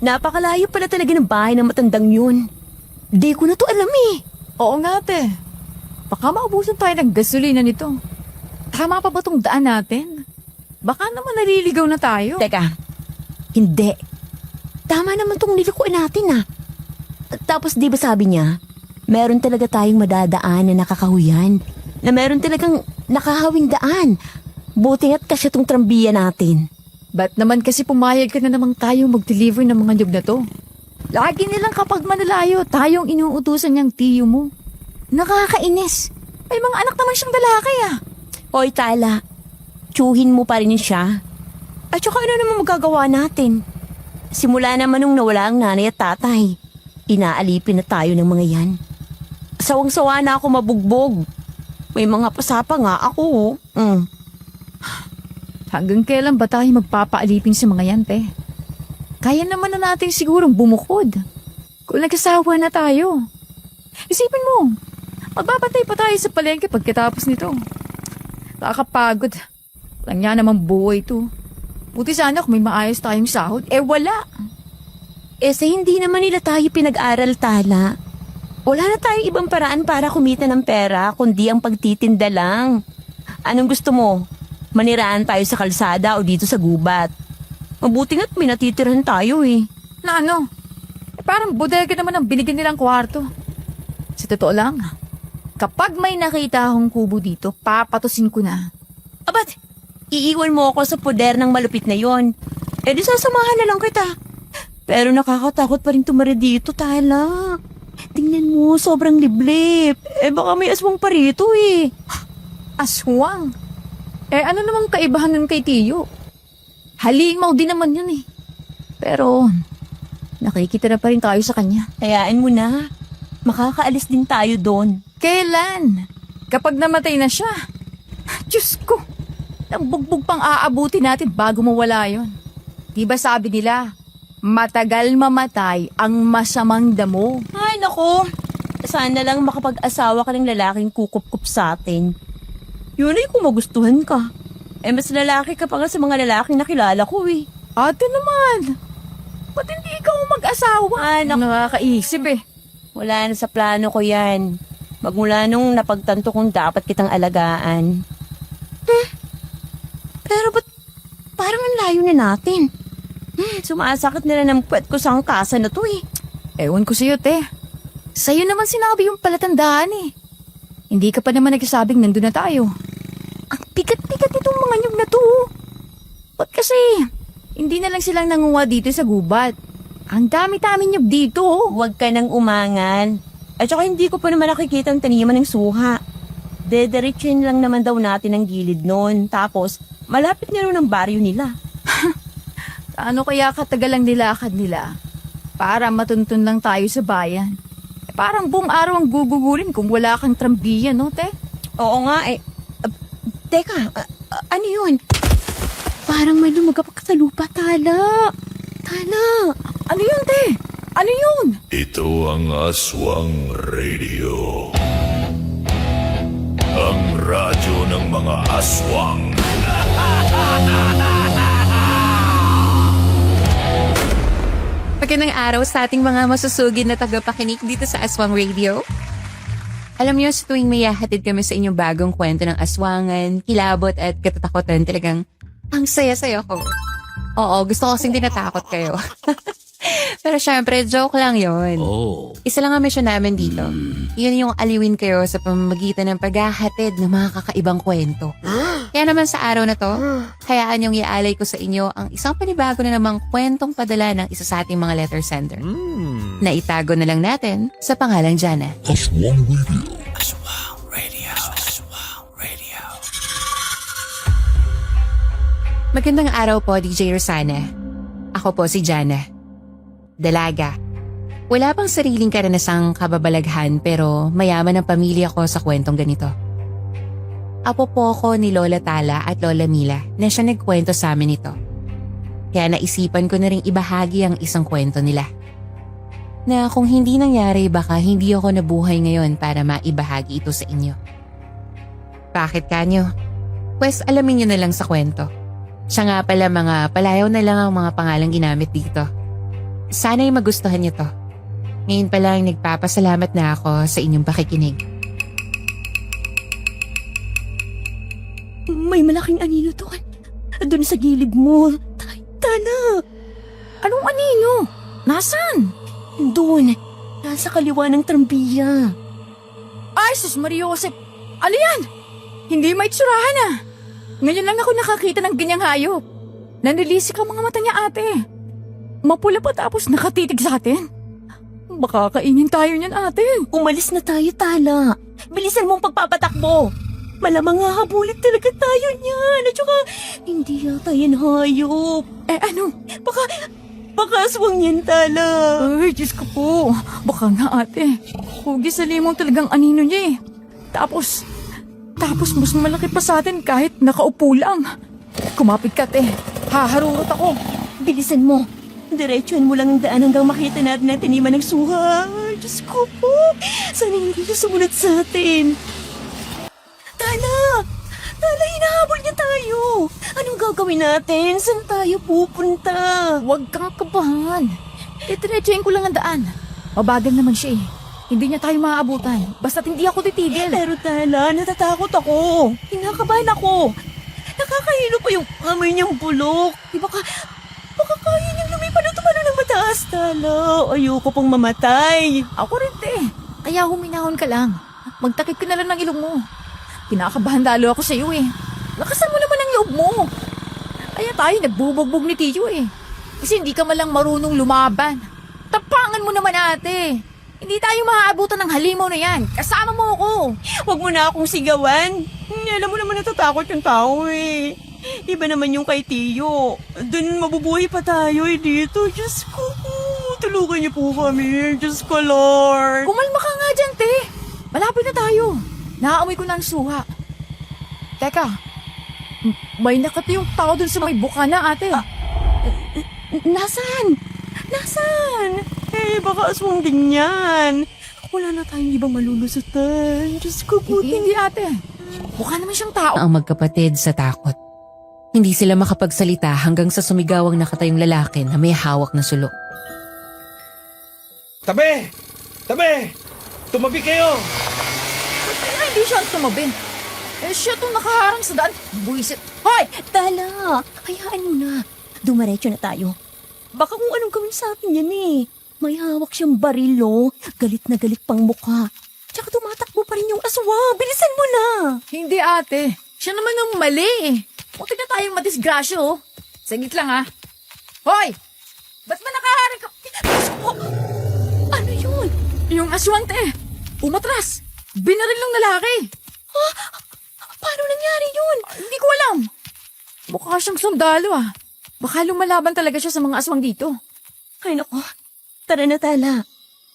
Napakalayo pala talaga ng bahay ng matandang yun. Di ko na to alam eh. Oo nga, te. Baka maubusan tayo ng gasolina nito. Tama pa ba tong daan natin? Baka naman naliligaw na tayo. Teka, hindi. Tama naman tong nilikuan natin ah. Tapos di ba sabi niya, meron talaga tayong madadaan na nakakahuyan. Na meron talagang nakahawing daan. Buti nga't kasya tong trambiya natin. Ba't naman kasi pumayag ka na namang tayong mag-deliver ng mga nyug na to? Lagi nilang kapag manalayo, tayong inuutusan niyang tiyo mo. Nakakainis. May mga anak naman siyang lalaki ah. Hoy Tala, tsuhin mo pa rin siya. At saka ano naman magagawa natin? Simula naman nung nawala ang nanay at tatay, inaalipin na tayo ng mga yan. Sawang-sawa na ako mabugbog. May mga pasapa nga ako. Hanggang kailan ba tayo magpapaalipin sa mga yan, te? Kaya naman na natin sigurong bumukod. Kung nagkasawa na tayo. Isipin mo, magbabantay pa tayo sa palengke pagkatapos nito. Nakakapagod. Lang niya naman buhay to. Buti sana kung may maayos tayong sahod. Wala. Sa hindi naman nila tayo pinag-aral, Tala. Wala na tayong ibang paraan para kumita ng pera kundi ang pagtitinda lang. Anong gusto mo? Maniraan tayo sa kalsada o dito sa gubat. Mabuti nga't may natitirahan tayo eh. Na ano? Parang bodega naman ang binigyan nilang kwarto. Sa totoo lang, kapag may nakita akong kubo dito, papatusin ko na. Abat, iiwan mo ako sa poder ng malupit na yon. Di sasamahan na lang kita. Pero nakakatakot pa rin tumari dito, Tala. Tingnan mo, sobrang liblib. Baka may aswang pa rito eh. Aswang? Ano namang kaibahan nun kay Tiyo? Halimaw din naman yun eh. Pero, nakikita na pa rin tayo sa kanya. Hayaan mo na. Makakaalis din tayo doon. Kailan? Kapag namatay na siya. Diyos ko, ang bugbog pang aabuti natin bago mawala yon. Diba sabi nila, matagal mamatay ang masamang damo. Ay, nako. Sana lang makapag-asawa ka ng lalaking kukup-kup sa atin. Yun ay kung magustuhan ka. Mas lalaki ka pa nga sa mga lalaking nakilala ko eh. Ate naman, ba't hindi ikaw mag-asawa? Ay, nakakaisip eh. Wala na sa plano ko yan. Magmula nung napagtanto kong dapat kitang alagaan. Pero ba't parang ang layo na natin? Sumasakit na lang ng puwet ko sa angkasa na to eh. Ewan ko sa'yo, te. Sa'yo naman sinabi yung palatandaan eh. Hindi ka pa naman nagsasabing nandun na tayo. Ang bigat-bigat nitong mga nyug na to. Ba't kasi hindi na lang silang nanguha dito sa gubat? Ang dami-dami nyug dito. Huwag ka nang umangan. At saka hindi ko pa naman nakikita ang taniman ng suha. Dediretsin lang naman daw natin ang gilid nun. Tapos, malapit na rin ang baryo nila. Ano kaya katagal ang nilakad nila? Para matuntun lang tayo sa bayan. Parang buong araw ang gugugulin kung wala kang trambiya, no, te? Oo nga eh. Teka, ano yun? Parang may lumagapak sa lupa, Tala. Tala. Ano yun, te? Ano yun? Ito ang Aswang Radio. Ang radyo ng mga aswang. Magandang araw sa ating mga masusugid na tagapakinig dito sa Aswang Radio. Alam niyo, sa tuwing may hahatid kami sa inyong bagong kwento ng aswangan, kilabot at katatakutan, talagang ang saya-saya ko. Oo, gusto ko kasing tinatakot kayo. Pero syempre, joke lang yon. Oh. Isa lang ang mission namin dito. Yun yung aliwin kayo sa pamamagitan ng paghahatid ng mga kakaibang kwento. Kaya naman sa araw na to, hayaan yung iaalay ko sa inyo ang isang panibago na namang kwentong padala ng isa sa ating mga letter sender. Na itago na lang natin sa pangalang Jana. Aswang Radio. Aswang Radio. Aswang Radio. Magandang araw po, DJ Rosana. Ako po si Jana. Dalaga. Wala pang sariling karanasang kababalaghan pero mayaman ang pamilya ko sa kwentong ganito. Apo po ko ni Lola Tala at Lola Mila na siya nagkwento sa amin ito. Kaya naisipan ko na ring ibahagi ang isang kwento nila. Na kung hindi nangyari baka hindi ako nabuhay ngayon para maibahagi ito sa inyo. Bakit kanyo? Pwes alamin nyo na lang sa kwento. Siya nga pala mga palayaw na lang ang mga pangalang ginamit dito. Sana'y magustuhan niyo to. Ngayon pa lang nagpapasalamat na ako sa inyong pakikinig. May malaking anino doon. Doon sa gilid mo. Tala. Anong anino? Nasaan? Doon. Nasa kaliwa ng trambiya. Ay, sus Maria Josep. Ano yan? Hindi maitsurahan ah. Ngayon lang ako nakakita ng ganyang hayop. Nanlilisik ang mga mata niya ate. Mapula pa tapos nakatitig sa atin. Baka kainin tayo niyan ate. Umalis na tayo, Tala. Bilisan mo ang pagpapatakbo. Malamang hahabulin talaga tayo niyan. At saka, hindi yata yan hayop. Eh ano? Baka aswang yan, Tala. Ay, Diyos ko po. Baka nga ate. Hugi sa limong talagang anino niya eh. Tapos mas malaki pa sa atin kahit nakaupo lang. Kumapit ka te. Haharurot ako. Bilisan mo. Diretsuhan mo lang ang daan hanggang makita natin ang tiniman ng suha. Ay, Diyos ko po. Sana hindi siya sumunod sa atin. Tala! Tala, hinahabol niya tayo. Anong gagawin natin? Saan tayo pupunta? Huwag kang kabahan. Itiretsuhin ko lang ang daan. Mabagal naman siya eh. Hindi niya tayo maaabutan. Basta't hindi ako titigil. Pero Tala, natatakot ako. Kinakabahan ako. Nakakahilo pa yung amoy niyang bulok. Di baka kaya niyang lumipad o tumalo ng mataas, Tala. Ayoko pang mamatay. Ako rin te. Kaya huminahon ka lang. Magtakip ka na lang ng ilong mo. Kinakabahan lalo ako sa iyo eh. Lakasan mo naman ang loob mo. Kaya tayo nagbubugbog ni Tiyo eh. Kasi hindi ka malang marunong lumaban. Tapangan mo naman ate. Hindi tayo maaabutan ng halimaw na yan. Kasama mo ako. Huwag mo na akong sigawan. Alam mo naman natatakot yung tao eh. Iba naman yung kay Tiyo. Doon mabubuhay pa tayo eh dito. Diyos ko. Tulungan niyo po kami. Diyos ko, Lord. Kumalma ka nga dyan, te. Malapit na tayo. Naaamoy ko na ang suha. Teka, may nakatiyong tao dun sa may bukana, ate. Nasaan? Eh, baka aswang din yan. Wala na tayong ibang malulusutan. Diyos ko po. Hindi, ate. Mukha naman siyang tao. Ang magkapatid sa takot. Hindi sila makapagsalita hanggang sa sumigawang nakatayong lalaki na may hawak na sulok. Tabi! Tabi! Tumabi kayo! Kaya hindi siya tumabi. Eh, siya itong nakaharang sa daan. Buisit. Hoy! Tala, hayaan mo na. Dumaretso na tayo. Baka kung anong gawin sa atin yan eh. May hawak siyang barilo. Galit na galit pang mukha. Tsaka tumatakbo pa rin yung aswa. Bilisan mo na. Hindi, ate. Siya naman ang mali eh. Muntik na tayong madisgrasya, oh. Saglit lang, ha? Hoy! Ba't ba nakaharang ka? Ano yun? Yung aswang, te. Umatras. Binaril ng lalaki. Paano nangyari yun? Hindi ko alam. Mukha siyang sundalo, ah. Baka lumalaban talaga siya sa mga aswang dito. Ay nako. Tara na, Tala.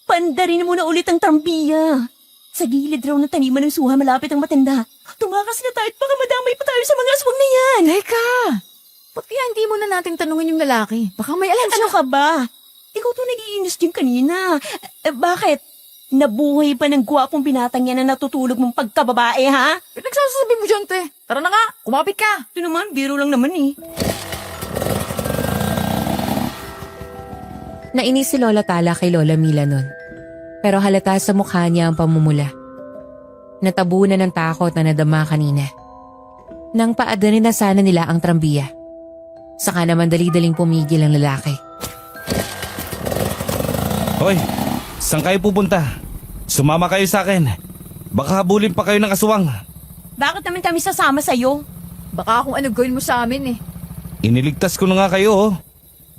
Pandarin mo na ulit ang trambiya. Sa gilid raw ng taniman ng suha malapit ang matanda. Tumakas na tayo at baka madamay pa tayo sa mga aswang na yan. Teka! Ba't kaya hindi mo na natin tanungin yung lalaki? Baka may alam siya. Ano ka ba? Ikaw to nag-iinis din kanina. Bakit? Nabuhay pa ng gwapong binatang yan na natutulog mong pagkababae, ha? Pinagsasabi mo dyan, te. Tara na nga, kumapit ka. Ito naman, biro lang naman eh. Nainis si Lola Tala kay Lola Mila nun. Pero halata sa mukha niya ang pamumula. Natabunan ng takot na nadama kanina. Nang paadanin na sana nila ang trambiya. Saka naman dali-daling pumigil ang lalaki. Hoy! Saan kayo pupunta? Sumama kayo sa akin. Baka habulin pa kayo ng aswang. Bakit naman kami sasama sa'yo? Baka kung ano gawin mo sa amin, eh. Iniligtas ko na nga kayo, oh.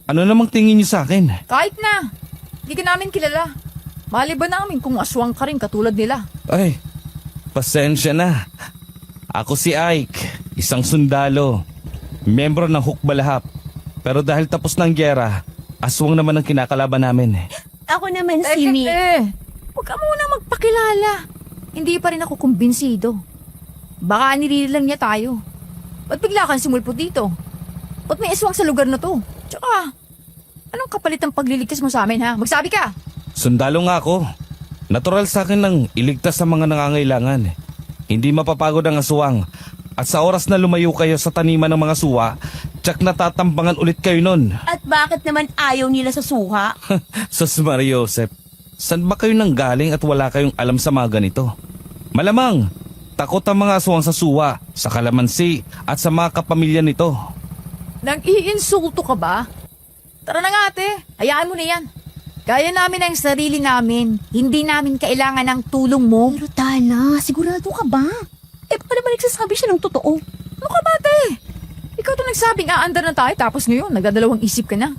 Ano namang tingin niyo sa akin? Kahit na. Hindi ka namin kilala. Mali ba namin kung aswang ka rin katulad nila? Ay, pasensya na. Ako si Ike, isang sundalo. Miyembro ng Hukbalahap. Pero dahil tapos ng gyera, aswang naman ang kinakalaban namin. Ako naman si Mi. Huwag ka muna magpakilala. Hindi pa rin ako kumbinsido. Baka nililang niya tayo. Ba't bigla kang sumulpot dito? Ba't may aswang sa lugar na to? Tsaka, anong kapalit ng pagliligtas mo sa amin, ha? Magsabi ka! Sundalo nga ako. Natural sa akin ng iligtas sa mga nangangailangan. Hindi mapapagod ang aswang. At sa oras na lumayo kayo sa taniman ng mga suwa, tsak natatambangan ulit kayo nun. At Bakit naman ayaw nila sa suha? Sus Maria Josep, saan ba kayo nanggaling at wala kayong alam sa mga ganito? Malamang, takot ang mga aswang sa suwa, sa kalamansi at sa mga kapamilya nito. Nang iinsulto ka ba? Tara na nga ate, hayaan mo na yan. Kaya namin ang sarili namin. Hindi namin kailangan ng tulong mo. Pero Tala, sigurado ka ba? Baka naman nagsasabi siya ng totoo. Ano ka ba ate? Ikaw to nagsabing aandar na tayo tapos ngayon nagdadalawang isip ka na.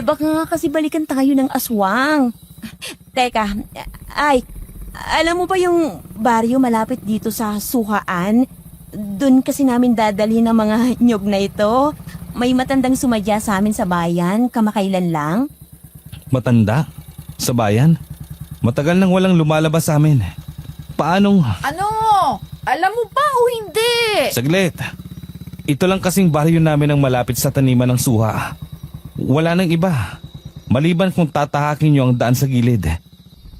Baka nga kasi balikan tayo ng aswang. Teka, ay, alam mo ba yung baryo malapit dito sa Suhaan? Doon kasi namin dadalhin ang mga nyog na ito. May matandang sumadya sa amin sa bayan, kamakailan lang. Matanda? Sa bayan? Matagal nang walang lumalabas sa amin. Paanong... Ano? Alam mo ba o hindi? Saglit. Ito lang kasing baryo namin ang malapit sa taniman ng suha. Wala nang iba. Maliban kung tatahakin nyo ang daan sa gilid.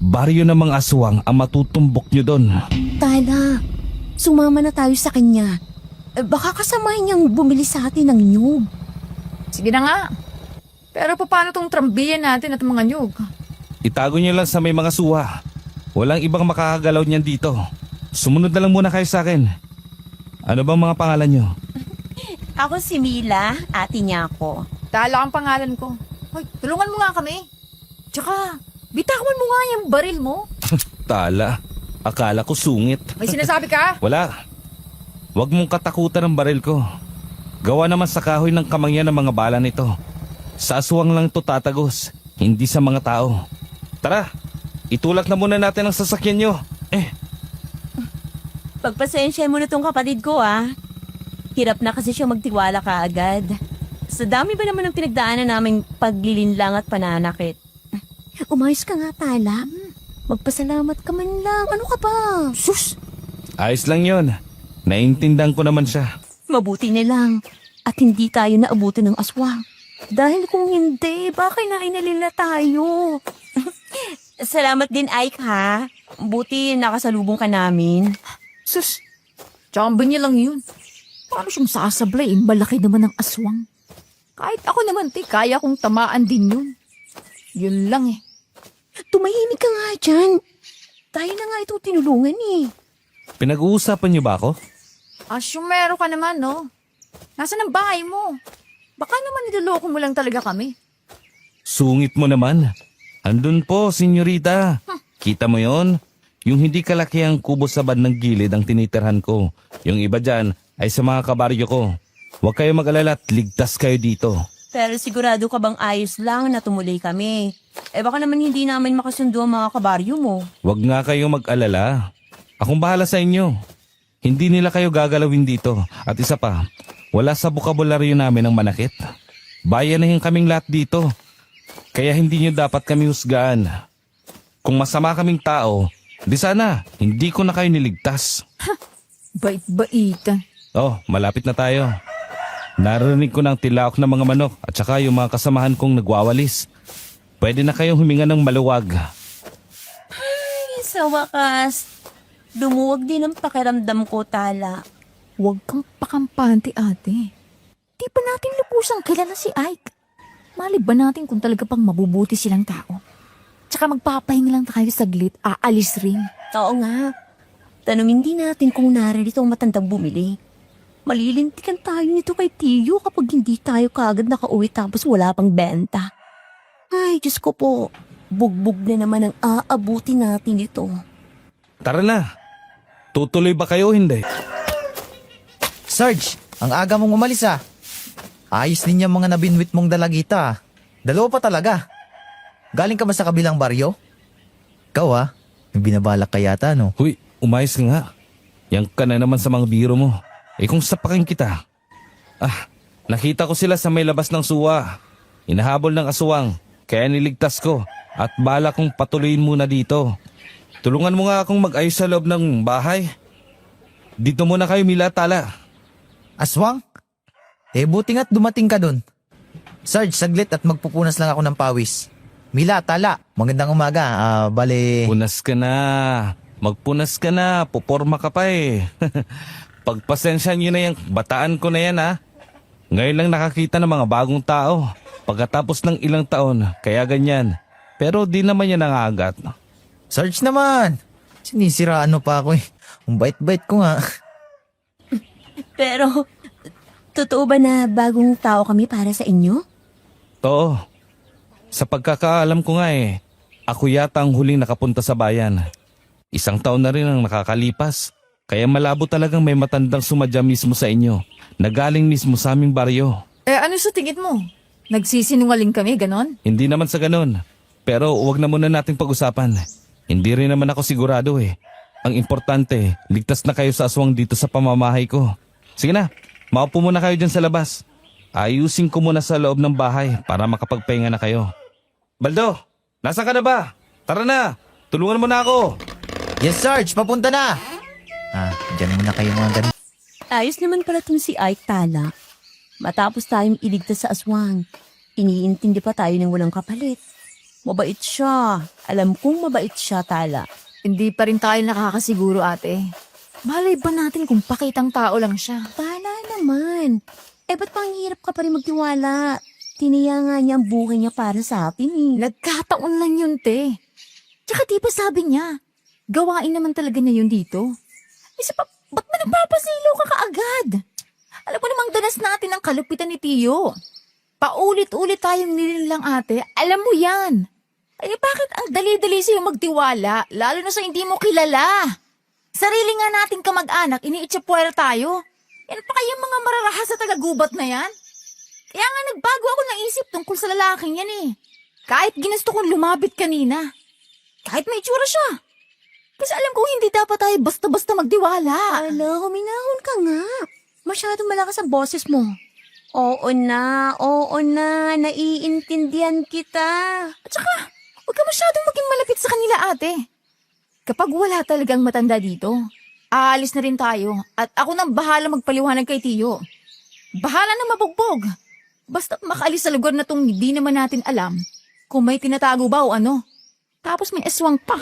Baryo ng mga aswang ang matutumbok nyo doon. Tala, sumama na tayo sa kanya. Baka kasamahin niyang bumili sa atin ng nyug. Sige na nga. Pero paano tong trambiyan natin at mga nyug? Itago nyo lang sa may mga suha. Walang ibang makakagalaw niyan dito. Sumunod na lang muna kayo sa akin. Ano bang mga pangalan nyo? Ako si Mila, ate niya ako. Tala ang pangalan ko. Hoy, tulungan mo nga kami. Tsaka, bitawan mo nga yung baril mo. Tala. Akala ko sungit. May sinasabi ka? Wala. Huwag mong katakutan ang baril ko. Gawa naman sa kahoy ng kamangyan ng mga bala nito. Sa aswang lang to tatagos, hindi sa mga tao. Tara, itulak na muna natin ang sasakyan nyo. Pagpasensya mo na tong kapatid ko Hirap na kasi siya magtiwala kaagad. Sa dami ba naman ng pinagdaanan naming paglilinlang at pananakit? Umayos ka nga, Tala. Magpasalamat ka man lang. Ano ka ba? Sus! Ayos lang yon. Naintindihan ko naman siya. Mabuti na lang. At hindi tayo naabuti ng aswang. Dahil kung hindi, baka nainalila tayo. Salamat din, Ike, ha? Buti nakasalubong ka namin. Sus, tsamba niya lang yun. Paano siyang sasablay? Malaki naman ang aswang. Kahit ako naman, kaya kong tamaan din yun. Yun lang eh. Tumahimik ka nga dyan. Tayo na nga ito tinulungan Pinag-uusapan niyo ba ako? Asyumero ka naman, no? Nasaan ang bahay mo? Baka naman niloloko mo lang talaga kami. Sungit mo naman. Andun po, senyorita. Kita mo yon? Yung hindi kalakihang kubo sa bandang gilid ang tinitirhan ko. Yung iba dyan ay sa mga kabaryo ko. Huwag kayo mag-alala at ligtas kayo dito. Pero sigurado ka bang ayos lang na tumuloy kami? Baka naman hindi namin makasundo ang mga kabaryo mo. Huwag nga kayo mag-alala. Akong bahala sa inyo. Hindi nila kayo gagalawin dito. At isa pa, wala sa bukabularyo namin ang manakit. Bayanahin kaming lahat dito. Kaya hindi nyo dapat kami husgahan. Kung masama kaming tao, di sana, hindi ko na kayo niligtas. Bait-baitan. Oh, malapit na tayo. Narinig ko ng tilaok ng mga manok at saka yung mga kasamahan kong nagwawalis. Pwede na kayong huminga ng maluwag. Sa wakas, lumuwag din ang pakiramdam ko, Tala. Huwag kang pakampante, ate. Di ba natin lubusang kilala si Ike? Malib ba natin kung talaga pang mabubuti silang tao? Tsaka magpapahinga lang tayo saglit, aalis rin. Oo nga. Tanungin din natin kung naririto ang matandang bumili. Malilintikan tayo nito kay Tiyo kapag hindi tayo kaagad nakauwi tapos wala pang benta. Ay, Diyos ko po. Bugbog na naman ang aabuti natin ito. Tara na. Tutuloy ba kayo o hindi? Sarge, ang aga mong umalis Ayos din yung mga nabinwit mong dalagita. Dalawa pa talaga. Galing ka ba sa kabilang baryo? Ikaw may binabalak ka yata no? Huy, umayos ka nga. Yang ka na naman sa mga biro mo. Kung sapakin kita. Nakita ko sila sa may labas ng suwa. Inahabol ng aswang. Kaya niligtas ko. At bala kong patuloyin muna dito. Tulungan mo nga akong mag-ayos sa loob ng bahay. Dito muna kayo, Mila, Tala. Aswang? Buti nga't dumating ka dun. Sarge, saglit at magpupunas lang ako ng pawis. Mila, Tala, magandang umaga. Bale... Punas ka na. Magpunas ka na. Puporma ka pa eh. Pagpasensya nyo na yung bataan ko na yan Ngayon lang nakakita ng mga bagong tao. Pagkatapos ng ilang taon, kaya ganyan. Pero di naman yan nangagat. Sarge naman! Sinisiraan mo pa ako eh. Ang bait-bait ko nga. Pero, totoo ba na bagong tao kami para sa inyo? Oo. Sa pagkakaalam ko nga ako yata ang huling nakapunta sa bayan. 1 taon na rin ang nakakalipas. Kaya malabo talagang may matandang sumadya mismo sa inyo. Na galing mismo sa aming baryo. Ano sa tingin mo? Nagsisinungaling kami, ganon? Hindi naman sa ganun. Pero huwag na muna nating pag-usapan. Hindi rin naman ako sigurado Ang importante, ligtas na kayo sa aswang dito sa pamamahay ko. Sige na, maupo muna kayo dyan sa labas. Ayusin ko muna sa loob ng bahay para makapagpahinga na kayo. Baldo, nasa ka na ba? Tara na, tulungan mo na ako. Yes, Sarge! Papunta na! Dyan muna kayo mga ganun. Ayos naman pala itong si Ike Tala. Matapos tayong iligtas sa aswang, iniintindi pa tayo ng walang kapalit. Mabait siya. Alam kong mabait siya, Tala. Hindi pa rin tayo nakakasiguro, ate. Malay ba natin kung pakitang tao lang siya? Tala naman. Ba't pang hirap ka pa rin magtiwala? Tiniya nga niya ang buhay niya para sa atin Nagkataon lang yun, te. Tsaka di ba sabi niya, gawain naman talaga niya yun dito. Isa pa, ba't ba nagpapasilo ka kaagad? Alam mo namang danas natin ang kalupitan ni Tiyo. Paulit-ulit tayong nililang ate, alam mo yan. Ay bakit ang dali-dali sa'yo magtiwala, lalo na sa hindi mo kilala? Sarili nga natin kamag-anak, iniitsapwera tayo. Yan pa kayang mga mararahas sa taga-gubat na yan? Kaya nga nagbago ako ng isip tungkol sa lalaking yan Kahit ginusto kong lumapit kanina. Kahit may itsura siya. Kasi alam ko hindi dapat tayo basta-basta magtiwala. Ala, huminahon ka nga. Masyadong malakas ang boses mo. Oo na, naiintindihan kita. At saka, huwag ka masyadong maging malapit sa kanila, ate. Kapag wala talagang matanda dito, aalis na rin tayo at ako nang bahala magpaliwanag kay Tiyo. Bahala na mabugbog. Basta makaalis sa lugar na tong hindi naman natin alam kung may tinatago ba o ano. Tapos may aswang pa.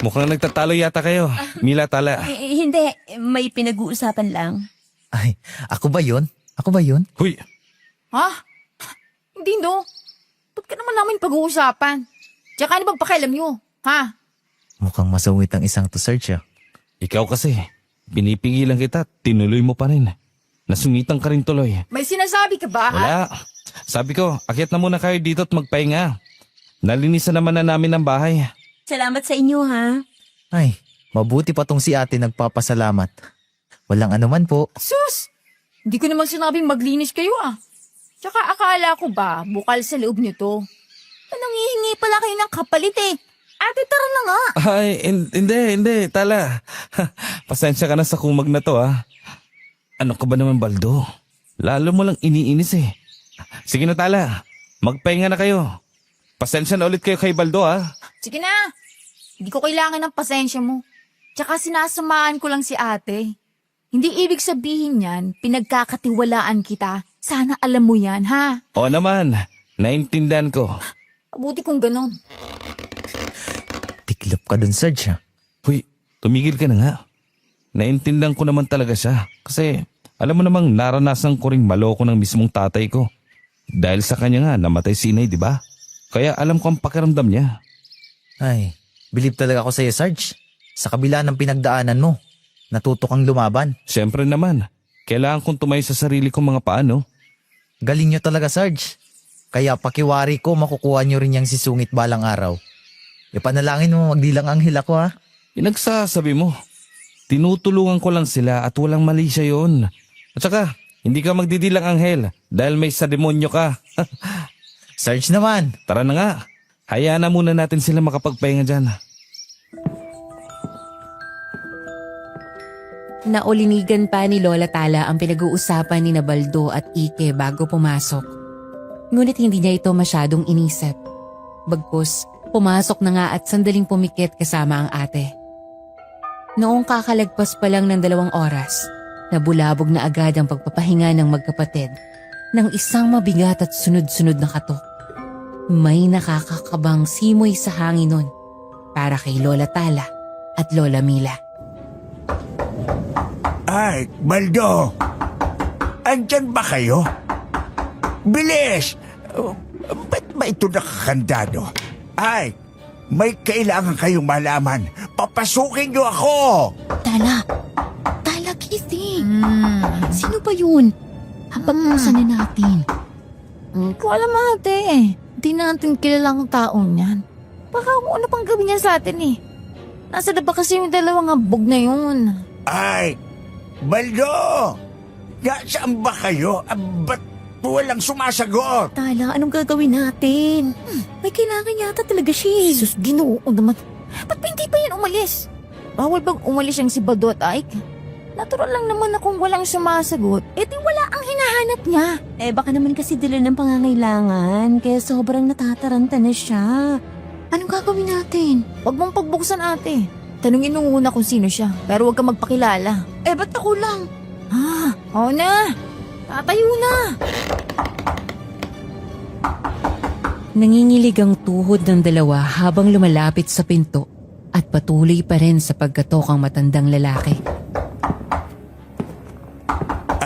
Mukhang nagtatalo yata kayo. Mila Tala. Hindi, may pinag-uusapan lang. Ay, ako ba yun? Ako ba yun? Huy, Ha? Hindi no. Ba't ka naman namin pag-uusapan? Tsaka ano bang pakialam nyo? Ha? Mukhang masungit ang isang to, Sarge ikaw kasi. Pinipigilan kita, tinuloy mo pa rin. Nasungitan ka rin tuloy. May sinasabi ka ba? Ha? Wala. Sabi ko, akyat na muna kayo dito at magpahinga. Nalinisan naman na namin ang bahay. Salamat sa inyo, ha? Ay, mabuti pa tong si ate nagpapasalamat. Walang anuman po. Sus! Hindi ko naman sinabing maglinis kayo Tsaka akala ko ba, bukal sa loob nyo to? Nangihingi pala kayo ng kapalit Ate, tara na nga. Ay, hindi, Tala. Pasensya ka na sa kumag na to Ano ka ba naman, Baldo? Lalo mo lang iniinis Sige na, Tala. Magpahinga na kayo. Pasensya na ulit kayo kay Baldo Sige na. Hindi ko kailangan ng pasensya mo. Tsaka sinasamahan ko lang si ate. Hindi ibig sabihin yan, pinagkakatiwalaan kita. Sana alam mo yan, ha? Oo naman, naintindihan ko. Mabuti kung ganon. Tiklop ka dun, Sarge Huy, tumigil ka na nga. Naintindihan ko naman talaga siya. Kasi alam mo namang naranasan ko ring maloko ng mismong tatay ko. Dahil sa kanya nga namatay si inay, di ba? Kaya alam ko ang pakiramdam niya. Ay, believe talaga ako sa'yo, Sarge. Sa kabila ng pinagdaanan mo, natuto kang lumaban. Siyempre naman, kailangan kong tumayo sa sarili kong mga paa, no? Galing nyo talaga, Sarge. Kaya pakiwari ko makukuha nyo rin yung sisungit balang araw. Ipanalangin mo magdilang anghel ako Pinagsasabi mo. Tinutulungan ko lang sila at walang mali siya yun. At saka, hindi ka magdidilang anghel dahil may sa demonyo ka. Sarge naman. Tara na nga, hayaan na muna natin sila makapagpahinga dyan. Naulinigan pa ni Lola Tala ang pinag-uusapan ni Baldo at Ike bago pumasok. Ngunit hindi niya ito masyadong inisip. Bagkus, pumasok na nga at sandaling pumikit kasama ang ate. Noong kakalagpas pa lang ng 2 oras, nabulabog na agad ang pagpapahinga ng magkapatid ng isang mabigat at sunod-sunod na katok. May nakakakabang simoy sa hangin nun para kay Lola Tala at Lola Mila. Ay, Baldo! Andyan ba kayo? Bilis! Ba't ba ito nakakandado? Ay, may kailangan kayong malaman. Papasukin niyo ako! Tala, Kitty. Sino ba yun? Pag-usan na natin. Hindi ko alam ate. Hindi natin kilalang taon yan. Baka kung ano pang gawin niya sa atin eh. Nasa na ba kasi yung dalawang abog na yun? Ay, Baldo! Nasaan ba kayo? Ba't walang sumasagot? Tala, anong gagawin natin? May kailangan yata talaga siya. Jesus, Ginoo naman. Ba't hindi pa yan umalis? Bawal bang umalis yung si Baldo at Ike? Natural lang naman na kung walang sumasagot, di wala ang hinahanap niya. Baka naman kasi dala ng pangangailangan, kaya sobrang natataranta na siya. Anong gagawin natin? Huwag mong pagbuksan ate. Tanungin mo muna kung sino siya, pero huwag kang magpakilala. Ba't ako lang? Oo na! Tatayo na! Nangingilig ang tuhod ng dalawa habang lumalapit sa pinto at patuloy pa rin sa pagkatok ang matandang lalaki.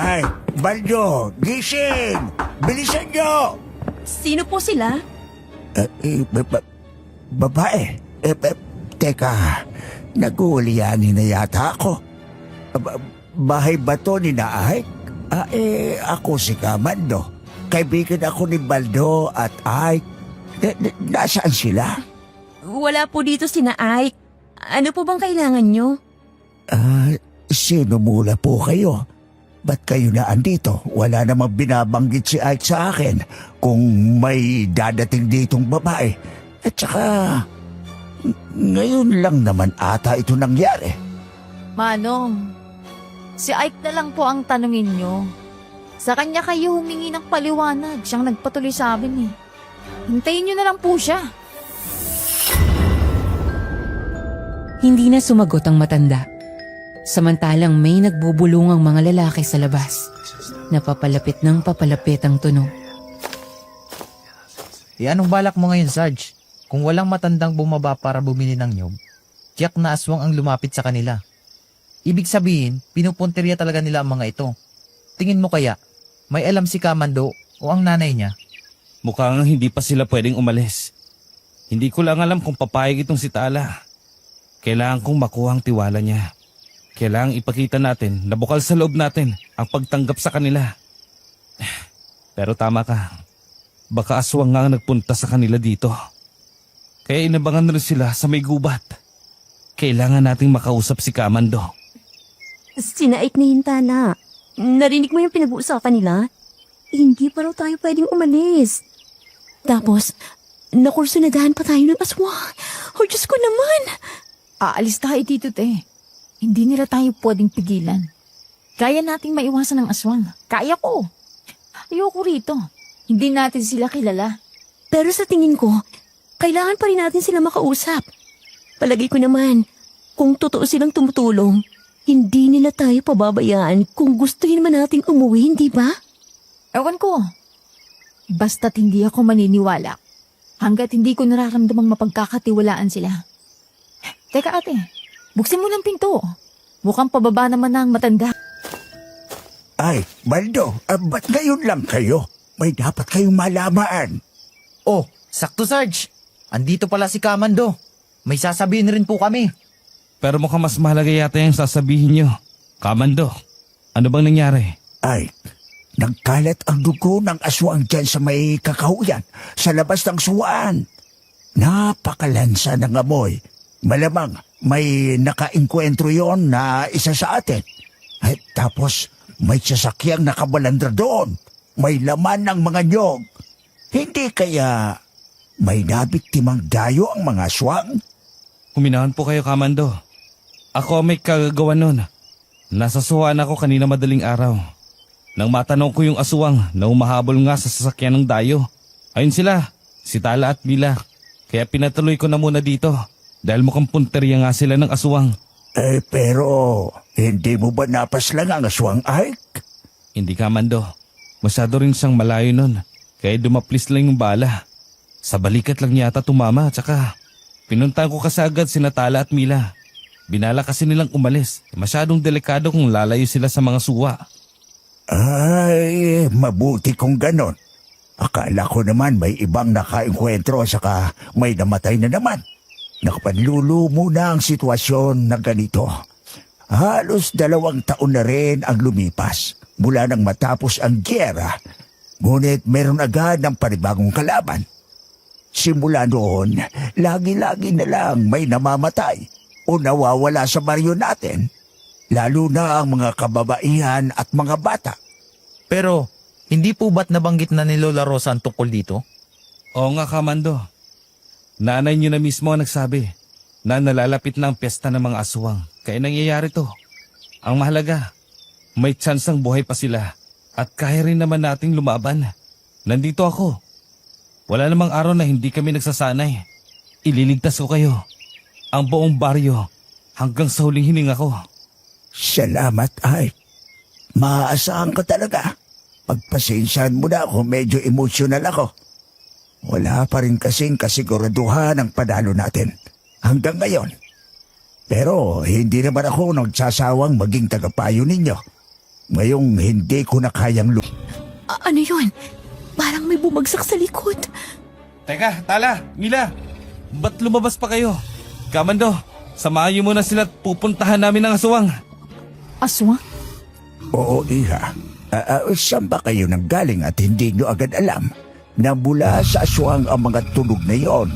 Ay, Baldo! Gising! Bilisan niyo! Sino po sila? Babae. Teka, nag-uulianin na yata ako. Bahay ba to ni Naay? Ako si Kamando. Kaibigan ako ni Baldo at Ike. Nasaan sila? Wala po dito sina Ike. Ano po bang kailangan nyo? Sino mula po kayo? Ba't kayo na andito? Wala namang binabanggit si Ike sa akin kung may dadating ditong babae. At saka, ngayon lang naman ata ito nangyari. Manong, si Ike na lang po ang tanungin nyo. Sa kanya kayo humingi ng paliwanag. Siyang nagpatuloy sa amin eh. Hintayin nyo na lang po siya. Hindi na sumagot ang matanda. Samantalang may nagbubulungang mga lalaki sa labas. Napapalapit ng papalapit ang tunog. Anong balak mo ngayon, Sarge? Kung walang matandang bumaba para bumili ng nyog, tiyak na aswang ang lumapit sa kanila. Ibig sabihin, pinupunteriya talaga nila ang mga ito. Tingin mo kaya, may alam si Kamando o ang nanay niya? Mukhang hindi pa sila pwedeng umalis. Hindi ko lang alam kung papayag itong si Tala. Kailangan kong makuha ang tiwala niya. Kailangang ipakita natin na bukal sa loob natin ang pagtanggap sa kanila. Pero tama ka. Baka aswang nga ang nagpunta sa kanila dito. Kaya inabangan rin sila sa may gubat. Kailangan nating makausap si Kamando. Sina Ike na yun, Tala. Narinig mo yung pinag-uusapan nila? Hindi pa raw tayo pwedeng umalis. Tapos, nakursunadahan pa tayo ng aswang. Oh, Diyos ko naman! Aalis tayo dito, te. Hindi nila tayo pwedeng pigilan. Kaya nating maiwasan ng aswang. Kaya ko. Ayoko rito. Hindi natin sila kilala. Pero sa tingin ko, kailangan pa rin natin sila makausap. Palagay ko naman, kung totoo silang tumutulong, hindi nila tayo pababayaan kung gustuhin man nating umuwi, hindi ba? Ewan ko. Basta't hindi ako maniniwala hanggat hindi ko nararamdamang mapagkakatiwalaan sila. Teka ate, buksin mo ng pinto. Mukhang pababa naman na ang matanda. Ay, Baldo, ba't ngayon lang kayo? May dapat kayong malaman. Oh, sakto, Sarge. Andito pala si Kamando. May sasabihin rin po kami. Pero mukhang mas mahalaga yata yung sasabihin nyo. Kamando, ano bang nangyari? Ay, nagkalat ang dugo ng aswang dyan sa may kakahuyan, sa labas ng suwaan. Napakalansa ng amoy. Malamang may nakainkwentro yon na isa sa atin. At tapos may sasakyang nakabalandra doon. May laman ng mga nyog. Hindi kaya may nabiktimang dayo ang mga aswang? Huminahan po kayo, Kamando. Ako may kagagawa nun. Nasa suwaan ako kanina madaling araw. Nang matanong ko yung aswang na umahabol nga sa sasakyan ng dayo. Ayun sila, si Tala at Mila. Kaya pinatuloy ko na muna dito. Dahil mukhang punteriya nga sila ng aswang. Pero hindi mo ba napaslang ang aswang, Ike? Hindi, Kamando. Masyado rin siyang malayo nun. Kaya dumaplis lang yung bala. Sa balikat lang yata tumama. Tsaka pinuntahan ko kasi agad sina Tala at Mila. Binala kasi nilang umalis. Masyadong delikado kung lalayo sila sa mga suwa. Ay, mabuti kung ganon. Akala ko naman may ibang nakaengkwentro saka may namatay na naman. Nakapanlulumo na ang sitwasyon na ganito. Halos 2 taon na rin ang lumipas mula nang matapos ang gyera. Ngunit meron agad ng panibagong kalaban. Simula noon, lagi-lagi na lang may namamatay o nawawala sa baryo natin. Lalo na ang mga kababaihan at mga bata. Pero, hindi po ba't nabanggit na ni Lola Rosa ang tungkol dito? Oo nga, Kamando. Nanay niyo na mismo ang nagsabi na nalalapit na ang piyesta ng mga aswang. Kaya nangyayari to. Ang mahalaga, may tsansang buhay pa sila at kaya rin naman nating lumaban. Nandito ako. Wala namang araw na hindi kami nagsasanay. Ililigtas ko kayo. Ang buong baryo hanggang sa huling hininga ko. Salamat, ay. Maaasahan ka talaga. Pagpasensyahan mo na ako, medyo emosyonal ako. Wala pa rin kasing kasiguraduhan ang panalo natin hanggang ngayon. Pero hindi naman ako nagsasawang maging tagapayo ninyo. Ngayong hindi ko na kayang Ano yun? Parang may bumagsak sa likod. Teka, Tala, Mila, ba't lumabas pa kayo? Kamando, samahan niyo muna sila at pupuntahan namin ang aswang. Aswang? Oo, Iha. Saan ba kayo nanggaling at hindi nyo agad alam na mula sa aswang ang mga tunog na yon?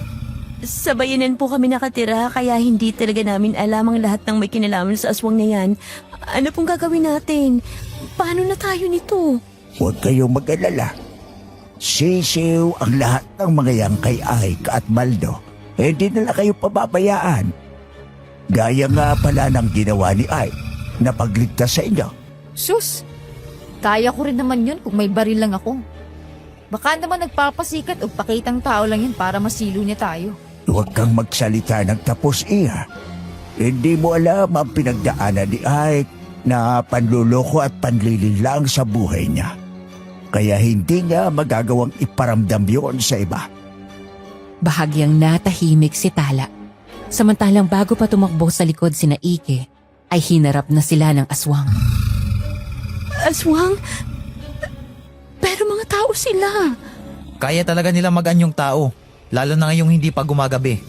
Sa bayanan po kami nakatira kaya hindi talaga namin alam ang lahat ng may kinalaman sa aswang na yan. Ano pong gagawin natin? Paano na tayo nito? Huwag kayong mag-alala. Sisiw ang lahat ng mga yan kay Ike at Maldo. Hindi nila kayo pababayaan. Gaya nga pala ng ginawa ni Ike na pagligtas sa inyo. Sus! Kaya ko rin naman yun kung may baril lang ako. Baka naman nagpapasikat o pakitang tao lang yun para masilo niya tayo. Huwag kang magsalita ng tapos, Iha. Hindi mo alam ang pinagdaanan ni Ike na panluloko at panlilin lang sa buhay niya. Kaya hindi niya magagawang iparamdam yon sa iba. Bahagyang natahimik si Tala. Samantalang bago pa tumakbo sa likod sina Ike, ay hinarap na sila ng aswang. Aswang? Pero mga tao sila. Kaya talaga nila mag-anyong tao, lalo na ngayong hindi pa gumagabi.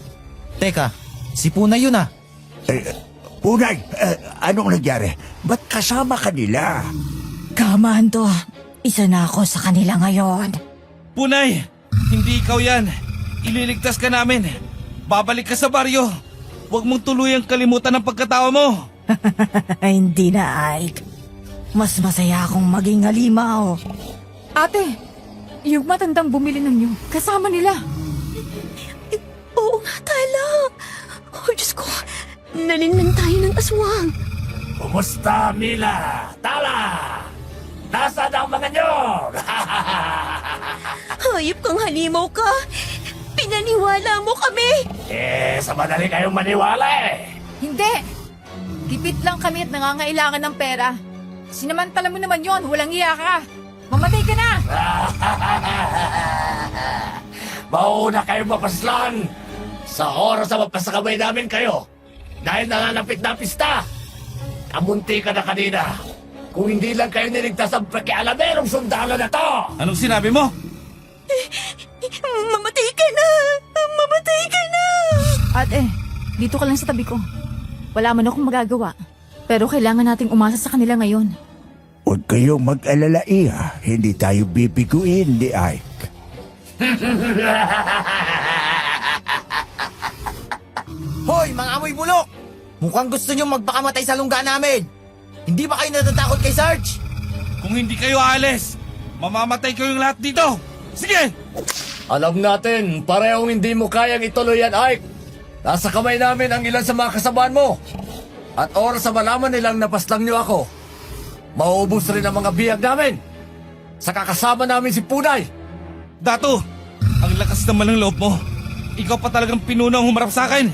Teka, si Punay yun ah. Punay, anong nangyari? Ba't kasama ka nila? Kamando, isa na ako sa kanila ngayon. Punay, hindi ikaw yan. Ililigtas ka namin. Babalik ka sa baryo. Huwag mong tuluyang kalimutan ang pagkatawa mo. Hindi na, Ike. Mas masaya akong maging halimaw. Ate, yung matandang bumili ng nyug, kasama nila. Oo nga, Tala. Oh, Diyos ko. Nalinlan tayo ng aswang. Kumusta, Mila? Tala! Nasaan ang mga nyog? Hayop kang halimaw ka. Pinaniwala mo kami. Sa madali kayong maniwala eh. Hindi! Gipit lang kami at nangangailangan ng pera. Sinamantala mo naman yon, walang iya ka. Mamatay ka na! Mauna kayong mapaslan sa oras na mapasakabay namin kayo dahil nanganapit na pista. Kamunti ka na kanina. Kung hindi lang kayo niligtas ang pakialamerong sundalo na to. Anong sinabi mo? Mamatay ka na! Mamatay ka na! Ate, dito ka lang sa tabi ko. Wala man akong magagawa. Pero kailangan nating umasa sa kanila ngayon. Huwag kayong mag-alala, Iha. Hindi tayo bibiguin ni Ike. Hoy, mga amoy bulok! Mukhang gusto nyo magpakamatay sa lungga namin. Hindi ba kayo natatakot kay Sarge? Kung hindi kayo alis, mamamatay kayong lahat dito. Sige! Alam natin, parehong hindi mo kayang ituloy yan, Ike. Nasa kamay namin ang ilan sa mga kasabahan mo. At oras sa malaman nilang napaslang niyo ako, mauubos rin ang mga biyag namin. Sa kakasama namin si Punay. Dato, ang lakas naman ng loob mo. Ikaw pa talagang pinunang humarap sa akin.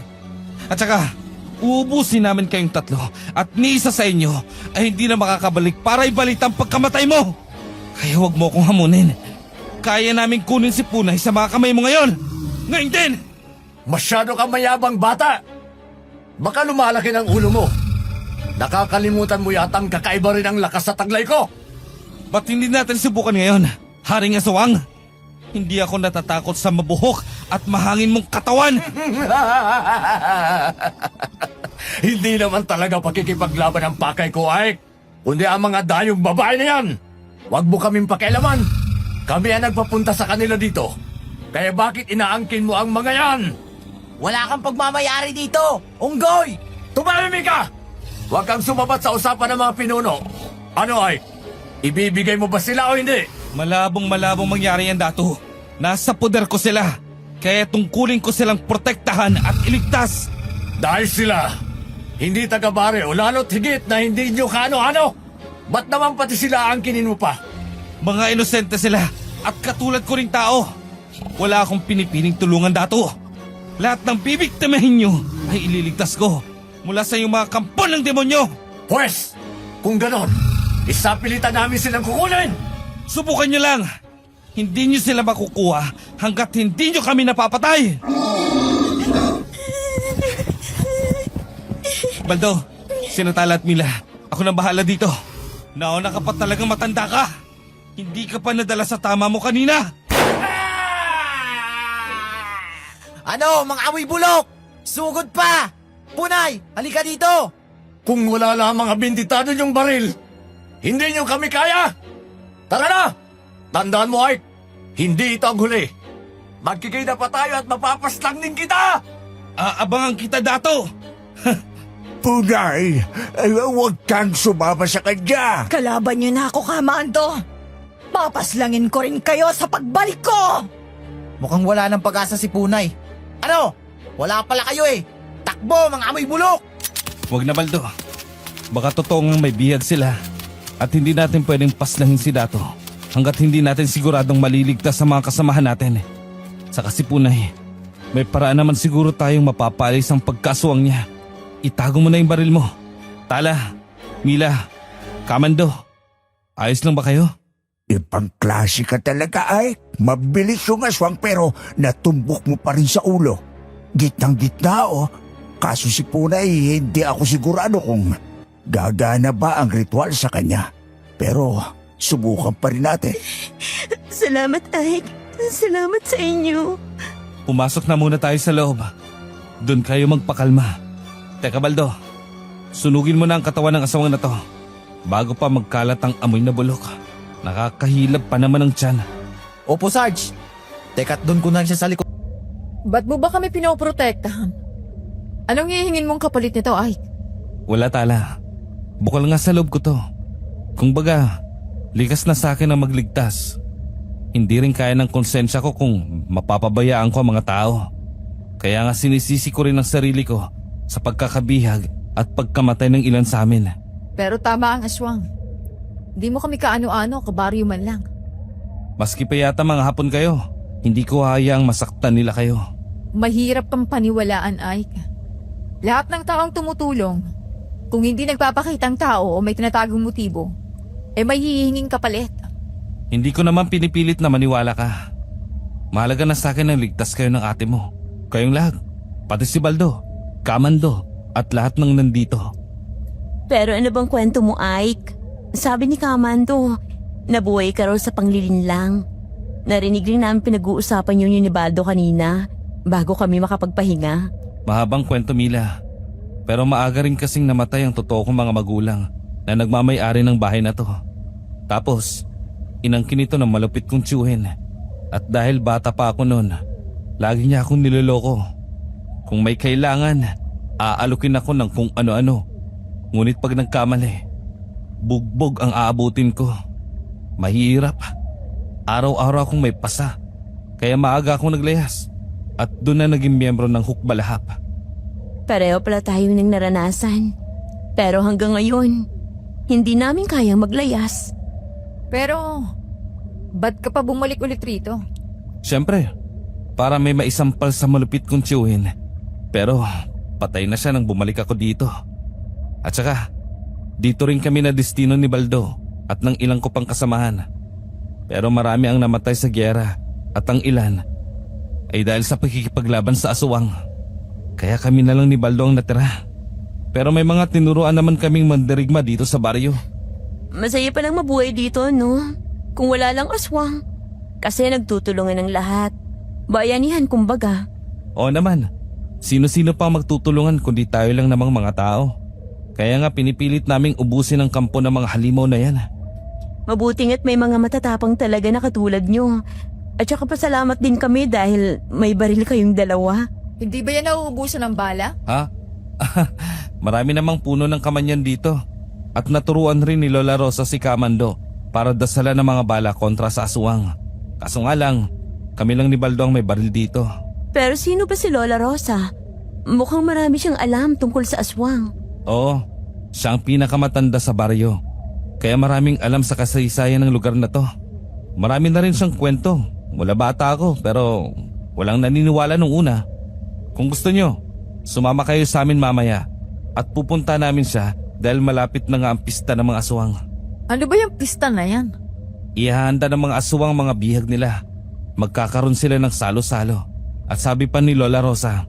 At saka, uubusin namin kayong tatlo at ni isa sa inyo ay hindi na makakabalik para ibalita ang pagkamatay mo. Kaya huwag mo akong hamunin. Kaya namin kunin si Punay sa mga kamay mo ngayon. Ngayon din! Masyado kang mayabang bata. Baka lumalaki ng ulo mo. Nakakalimutan mo yatang kakaiba rin ang lakas sa taglay ko. Ba't hindi natin subukan ngayon, Haring Aswang? Hindi ako natatakot sa mabuhok at mahangin mong katawan. Hindi naman talaga pakikipaglaban ang pakay ko, Ike. Kundi ang mga dayong babae na yan. Huwag mo kaming pakialaman. Kami ang nagpapunta sa kanila dito. Kaya bakit inaangkin mo ang mga yan? Wala kang pagmamayari dito! Unggoy! Tumahimik ka! Huwag kang sumabat sa usapan ng mga pinuno. Ano, Ike? Ibibigay mo ba sila o hindi? Malabong mangyari yan, Dato. Nasa poder ko sila. Kaya tungkulin ko silang protektahan at iligtas. Dahil sila, hindi taga-bare o lalo't higit na hindi nyo kaano-ano. Ba't naman pati sila angkinin mo pa? Mga inosente sila at katulad ko ring tao. Wala akong pinipiling tulungan, Dato. Lahat ng bibiktimahin nyo ay ililigtas ko mula sa iyong mga kampon ng demonyo. Pwes, kung ganon, isapilitan namin silang kukunin. Subukan nyo lang. Hindi nyo sila makukuha hanggat hindi nyo kami napapatay. Baldo, Sinatala at Mila, ako na bahala dito. Nauna ka pa talagang matanda ka. Hindi ka pa nadala sa tama mo kanina. Ano, mga amoy bulok? Sugod pa! Punay, halika dito! Kung wala lang mga binditado niyong baril, hindi niyo kami kaya! Tara na! Tandaan mo, Ike, hindi ito ang huli. Magkikita pa tayo at mapapaslang din kita! Aabangan kita, Dato. Punay, huwag kang sumama sa kanya. Kalaban niyo na ako, Kamando! Papaslangin ko rin kayo sa pagbalik ko! Mukhang wala ng pag-asa si Punay. Ano? Wala pala kayo eh! Takbo, mga amoy bulok! Huwag na, Baldo. Baka totoo ngang may bihag sila at hindi natin pwedeng paslangin si Dato hanggat hindi natin siguradong maliligtas sa mga kasamahan natin. Saka si Punay, may paraan naman siguro tayong mapapalis ang pagkaswang niya. Itago mo na yung baril mo. Tala, Mila, Kamando, ayos lang ba kayo? Ibang klase ka talaga, ay. Mabilis yung aswang pero natumbok mo pa rin sa ulo. Gitnang-gitna, oh. Kaso si Punay, hindi ako sigurado kung gagana ba ang ritual sa kanya. Pero subukan pa rin natin. Salamat, Ike. Salamat sa inyo. Pumasok na muna tayo sa loob. Doon kayo magpakalma. Teka, Baldo, sunugin mo na ang katawan ng asawang na to bago pa magkalat ang amoy na bulok. Nakakahilab pa naman ang tiyan. Opo, Sarge. Teka't doon ko na siya sa likod. Ba't mo ba kami pinoprotektahan? Anong hihingin mong kapalit nito, Ike? Wala, Tala. Bukal nga sa loob ko to. Kung baga, likas na sa akin ang magligtas. Hindi rin kaya ng konsensya ko kung mapapabayaan ko ang mga tao. Kaya nga sinisisi ko rin ang sarili ko sa pagkakabihag at pagkamatay ng ilan sa amin. Pero tama ang aswang. Di mo kami kaano-ano, kabaryo man lang. Maski pa yata mga hapon kayo, hindi ko hayaang masaktan nila kayo. Mahirap kang paniwalaan, Ike. Lahat ng taong tumutulong, kung hindi nagpapakitang tao o may tinatagong motibo, may hihinging kapalit. Hindi ko naman pinipilit na maniwala ka. Mahalaga na sa akin ang ligtas kayo ng ate mo. Kayong lahat, pati si Baldo, Kamando, at lahat ng nandito. Pero ano bang kwento mo, Ike? Sabi ni Kamando, nabuhay ka raw sa panglilinlang. Narinig rin namin pinag-uusapan yun ni Baldo kanina bago kami makapagpahinga. Mahabang kwento, Mila. Pero maaga rin kasing namatay ang totoo kong mga magulang na nagmamay-ari ng bahay na to. Tapos, inangkin ito ng malupit kong tiyuhin. At dahil bata pa ako noon, lagi niya akong niloloko. Kung may kailangan, aalukin ako ng kung ano-ano. Ngunit pag nagkamali, bugbog ang aabutin ko. Mahirap. Araw-araw akong may pasa. Kaya maaga akong naglayas. At doon na naging miyembro ng Hukbalahap. Pareho pala tayo ng naranasan. Pero hanggang ngayon, hindi namin kayang maglayas. Pero, ba't ka pa bumalik ulit rito? Siyempre, para may maisampal sa malupit kong tiyuhin. Pero patay na siya nang bumalik ako dito. At saka, dito rin kami na destino ni Baldo at ng ilang ko pang kasamahan. Pero marami ang namatay sa gyera at ang ilan ay dahil sa pagkikipaglaban sa aswang. Kaya kami na lang ni Baldo ang natira. Pero may mga tinuruan naman kaming mandirigma dito sa baryo. Masaya palang mabuhay dito, no? Kung wala lang aswang. Kasi nagtutulungan ng lahat. Bayanihan kumbaga. Oo naman, sino-sino pa magtutulungan kundi tayo lang namang mga tao. Kaya nga pinipilit naming ubusin ang kampo ng mga halimaw na yan. Mabuting at may mga matatapang talaga na katulad nyo. At saka pasalamat din kami dahil may baril kayong dalawa. Hindi ba yan nauubusan ng bala? Ha? Marami namang puno ng kamanyan dito. At naturuan rin ni Lola Rosa si Kamando para dasalan ng mga bala kontra sa aswang. Kaso nga lang, kami lang ni Baldo ang may baril dito. Pero sino ba si Lola Rosa? Mukhang marami siyang alam tungkol sa aswang. Oo, siya ang pinakamatanda sa baryo. Kaya maraming alam sa kasaysayan ng lugar na to. Marami na rin siyang kwento. Mula bata ako pero walang naniniwala nung una. Kung gusto nyo, sumama kayo sa amin mamaya at pupunta namin siya dahil malapit na nga ang pista ng mga aswang. Ano ba yung pista na yan? Ihahanda ng mga aswang mga bihag nila. Magkakaroon sila ng salo-salo. At sabi pa ni Lola Rosa,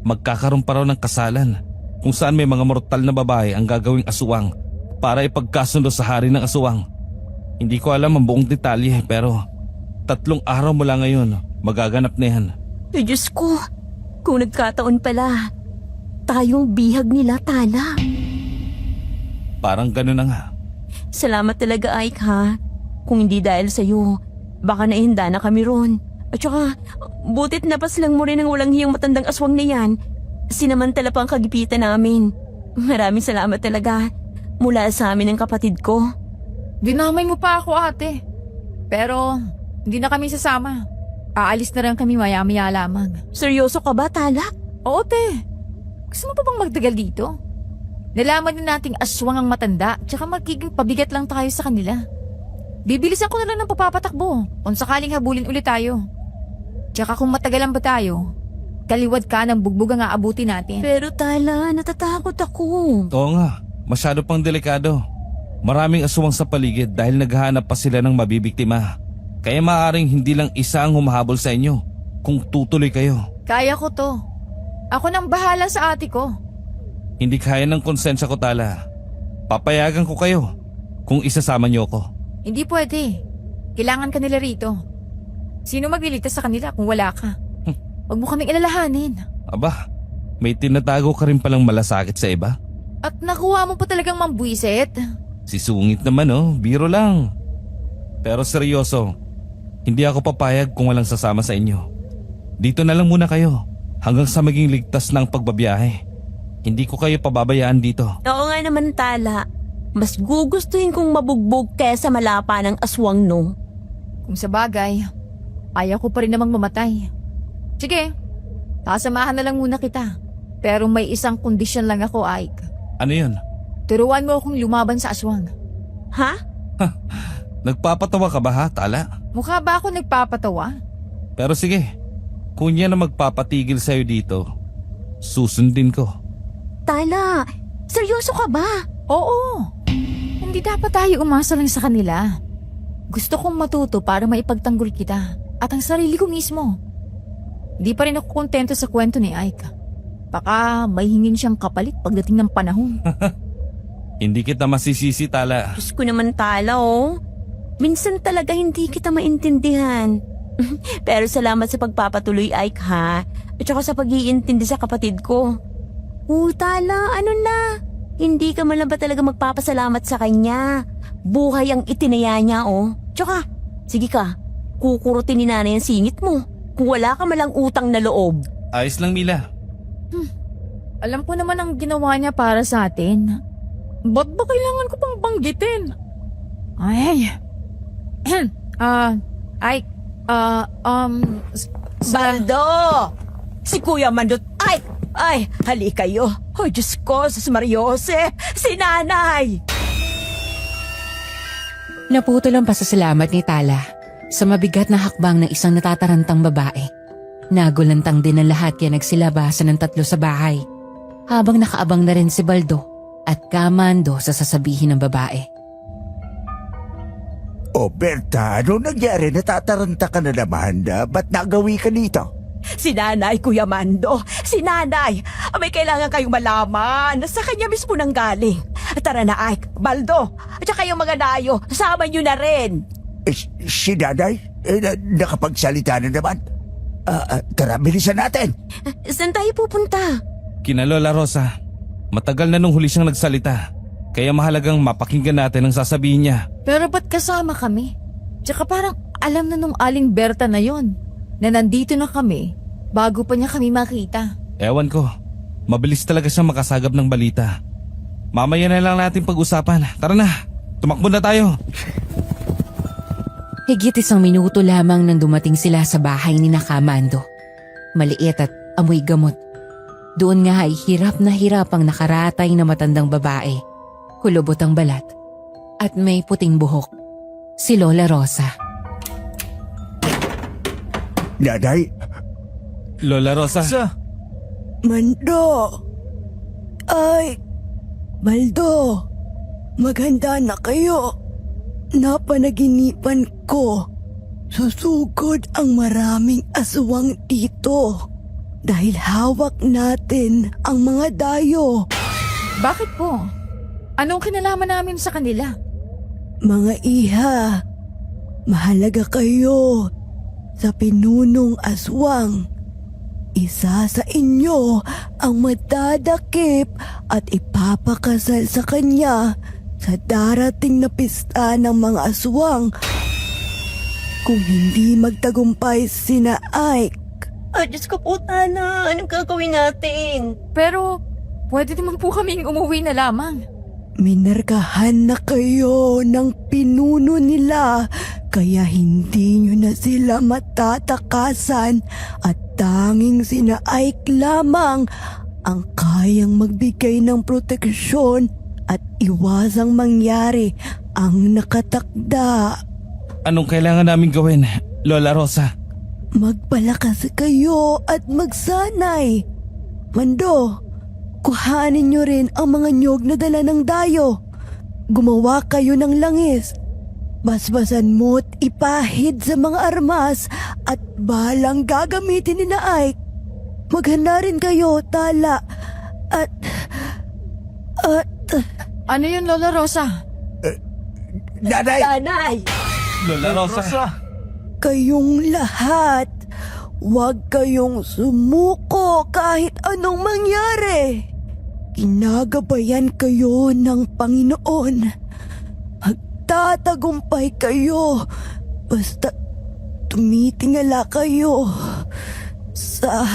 magkakaroon pa raw ng kasalan kung saan may mga mortal na babae ang gagawing aswang para ipagkasundo sa hari ng aswang. Hindi ko alam ang buong detalye pero 3 araw mula ngayon magaganap na yan. Ay Diyos ko, kung nagkataon pala, tayong bihag nila, Tala. Parang gano'n na nga. Salamat talaga, Ike, ha? Kung hindi dahil sa'yo, baka naihanda na kami ron. At saka, butit napaslang mo rin ang walang hiyang matandang aswang na yan. Sinamantala pa ang kagipitan namin. Maraming salamat talaga. Mula sa amin ng kapatid ko. Dinamay mo pa ako, ate. Pero, hindi na kami sasama. Aalis na rin kami maya-maya lamang. Seryoso ka ba, Tala? Oo, te. Gusto mo pa bang magtagal dito? Nalaman din nating aswang ang matanda, tsaka magiging pabigat lang tayo sa kanila. Bibilisan ko na lang ng papapatakbo kung sakaling habulin ulit tayo. Tsaka kung matagalan ba tayo, kaliwad ka ng bugbog ang aabuti natin. Pero Tala, natatakot ako. Oo nga, masyado pang delikado. Maraming aswang sa paligid dahil naghahanap pa sila ng mabibiktima. Kaya maaaring hindi lang isa ang humahabol sa inyo kung tutuloy kayo. Kaya ko to. Ako nang bahala sa ate ko. Hindi kaya ng konsensya ko, Tala. Papayagan ko kayo kung isasama niyo ko. Hindi pwede. Kailangan ka nila rito. Sino magliligtas sa kanila kung wala ka? Huwag mo kaming ilalahanin. Aba, may tinatago ka rin palang malasakit sa iba? At nakuha mo pa talagang mambuisit. Si Sungit naman biro lang. Pero seryoso, hindi ako papayag kung walang sasama sa inyo. Dito na lang muna kayo hanggang sa maging ligtas na ang pagbabiyahe. Hindi ko kayo pababayaan dito. Oo nga naman, Tala. Mas gugustuhin kong mabugbog kesa malapa ng aswang, no? Kung sa bagay, ayaw ko pa rin namang mamatay. Sige, kasamahan na lang muna kita. Pero may isang kondisyon lang ako, Ike. Ano yun? Turuan mo akong lumaban sa aswang. Ha? Nagpapatawa ka ba ha, Tala? Mukha ba ako nagpapatawa? Pero sige, kung yan ang magpapatigil sa'yo dito, susundin ko. Tala, seryoso ka ba? Oo. Hindi dapat tayo umasa lang sa kanila. Gusto kong matuto para maipagtanggol kita at ang sarili ko mismo. Di pa rin ako kontento sa kwento ni Ike. Baka may hingin siyang kapalit pagdating ng panahon. Hindi kita masisisi, Tala. Diyos ko naman, Tala, oh. Minsan talaga hindi kita maintindihan. Pero salamat sa pagpapatuloy, Ike, ha? At saka sa pag-iintindi sa kapatid ko. Tala, ano na? Hindi ka man lang ba talaga magpapasalamat sa kanya? Buhay ang itinaya niya, oh. Tsaka, sige ka, kukurutin ni nanay ang singit mo. Kung wala ka malang utang na loob. Ayos lang, Mila. Alam ko naman ang ginawa niya para sa atin. Ba't ba kailangan ko pang banggitin? Ay. Baldo! Si Kuya Mandot. Ay, hali kayo. Oh, Diyos ko, sus Mariose, si nanay! Naputol ang pasasalamat ni Tala sa mabigat na hakbang ng isang natatarantang babae. Nagulantang din ang lahat kaya nagsilabasan ng 3 sa bahay. Habang nakaabang na rin si Baldo at Kamando sa sasabihin ng babae. O Berta, ano nangyari? Natataranta ka na naman. Ba't nagawi ka dito? Si nanay, Kuya Mando. Si nanay. May kailangan kayong malaman. Sa kanya mismo nang galing. Tara na, Ike, Baldo. At saka yung mga dayo, sama nyo na rin. Si nanay? Nakapagsalita na naman. Tara, bilisan natin. Saan tayo pupunta? Kina Lola Rosa, matagal na nung huli siyang nagsalita. Kaya mahalagang mapakinggan natin ang sasabihin niya. Pero ba't kasama kami? Tsaka parang alam na nung Aling Berta na yon na nandito na kami bago pa niya kami makita. Ewan ko, mabilis talaga siyang makasagap ng balita. Mamaya na lang natin pag-usapan. Tara na, tumakbo na tayo. Higit 1 minuto lamang nang dumating sila sa bahay ni Nakamando. Maliit at amoy gamot. Doon nga ay hirap na hirap ang nakaratay na matandang babae. Kulubot ang balat. At may puting buhok. Si Lola Rosa. Nanay, Lola Rosa, Mando! Ay! Baldo! Maganda na kayo. Napanaginipan ko. Susugod ang maraming aswang dito. Dahil hawak natin ang mga dayo. Bakit po? Anong kinalaman namin sa kanila? Mga iha, mahalaga kayo sa pinunong aswang. Isa sa inyo ang madadakip at ipapakasal sa kanya sa darating na pista ng mga aswang. Kung hindi magtagumpay sina Ike. Diyos ko po, Tana. Anong gagawin natin? Pero pwede naman po kaming umuwi na lamang. Minarkahan na kayo ng pinuno nila, kaya hindi nyo na sila matatakasan at tanging sina Ike lamang ang kayang magbigay ng proteksyon at iwasang mangyari ang nakatakda. anong kailangan namin gawin, Lola Rosa? Magpalakas kayo at magsanay. Mando, kuhanin nyo rin ang mga nyog na dala ng dayo. Gumawa kayo ng langis. Basbasan mo't ipahid sa mga armas at balang gagamitin ni na Ike. Maghanda rin kayo, Tala. At... Ano yun, Lola Rosa? nanay, Tanay! Lola Rosa. Kayong lahat, huwag kayong sumuko kahit anong mangyari. Ginagabayan kayo ng Panginoon. Magtatagumpay kayo basta tumitingala kayo sa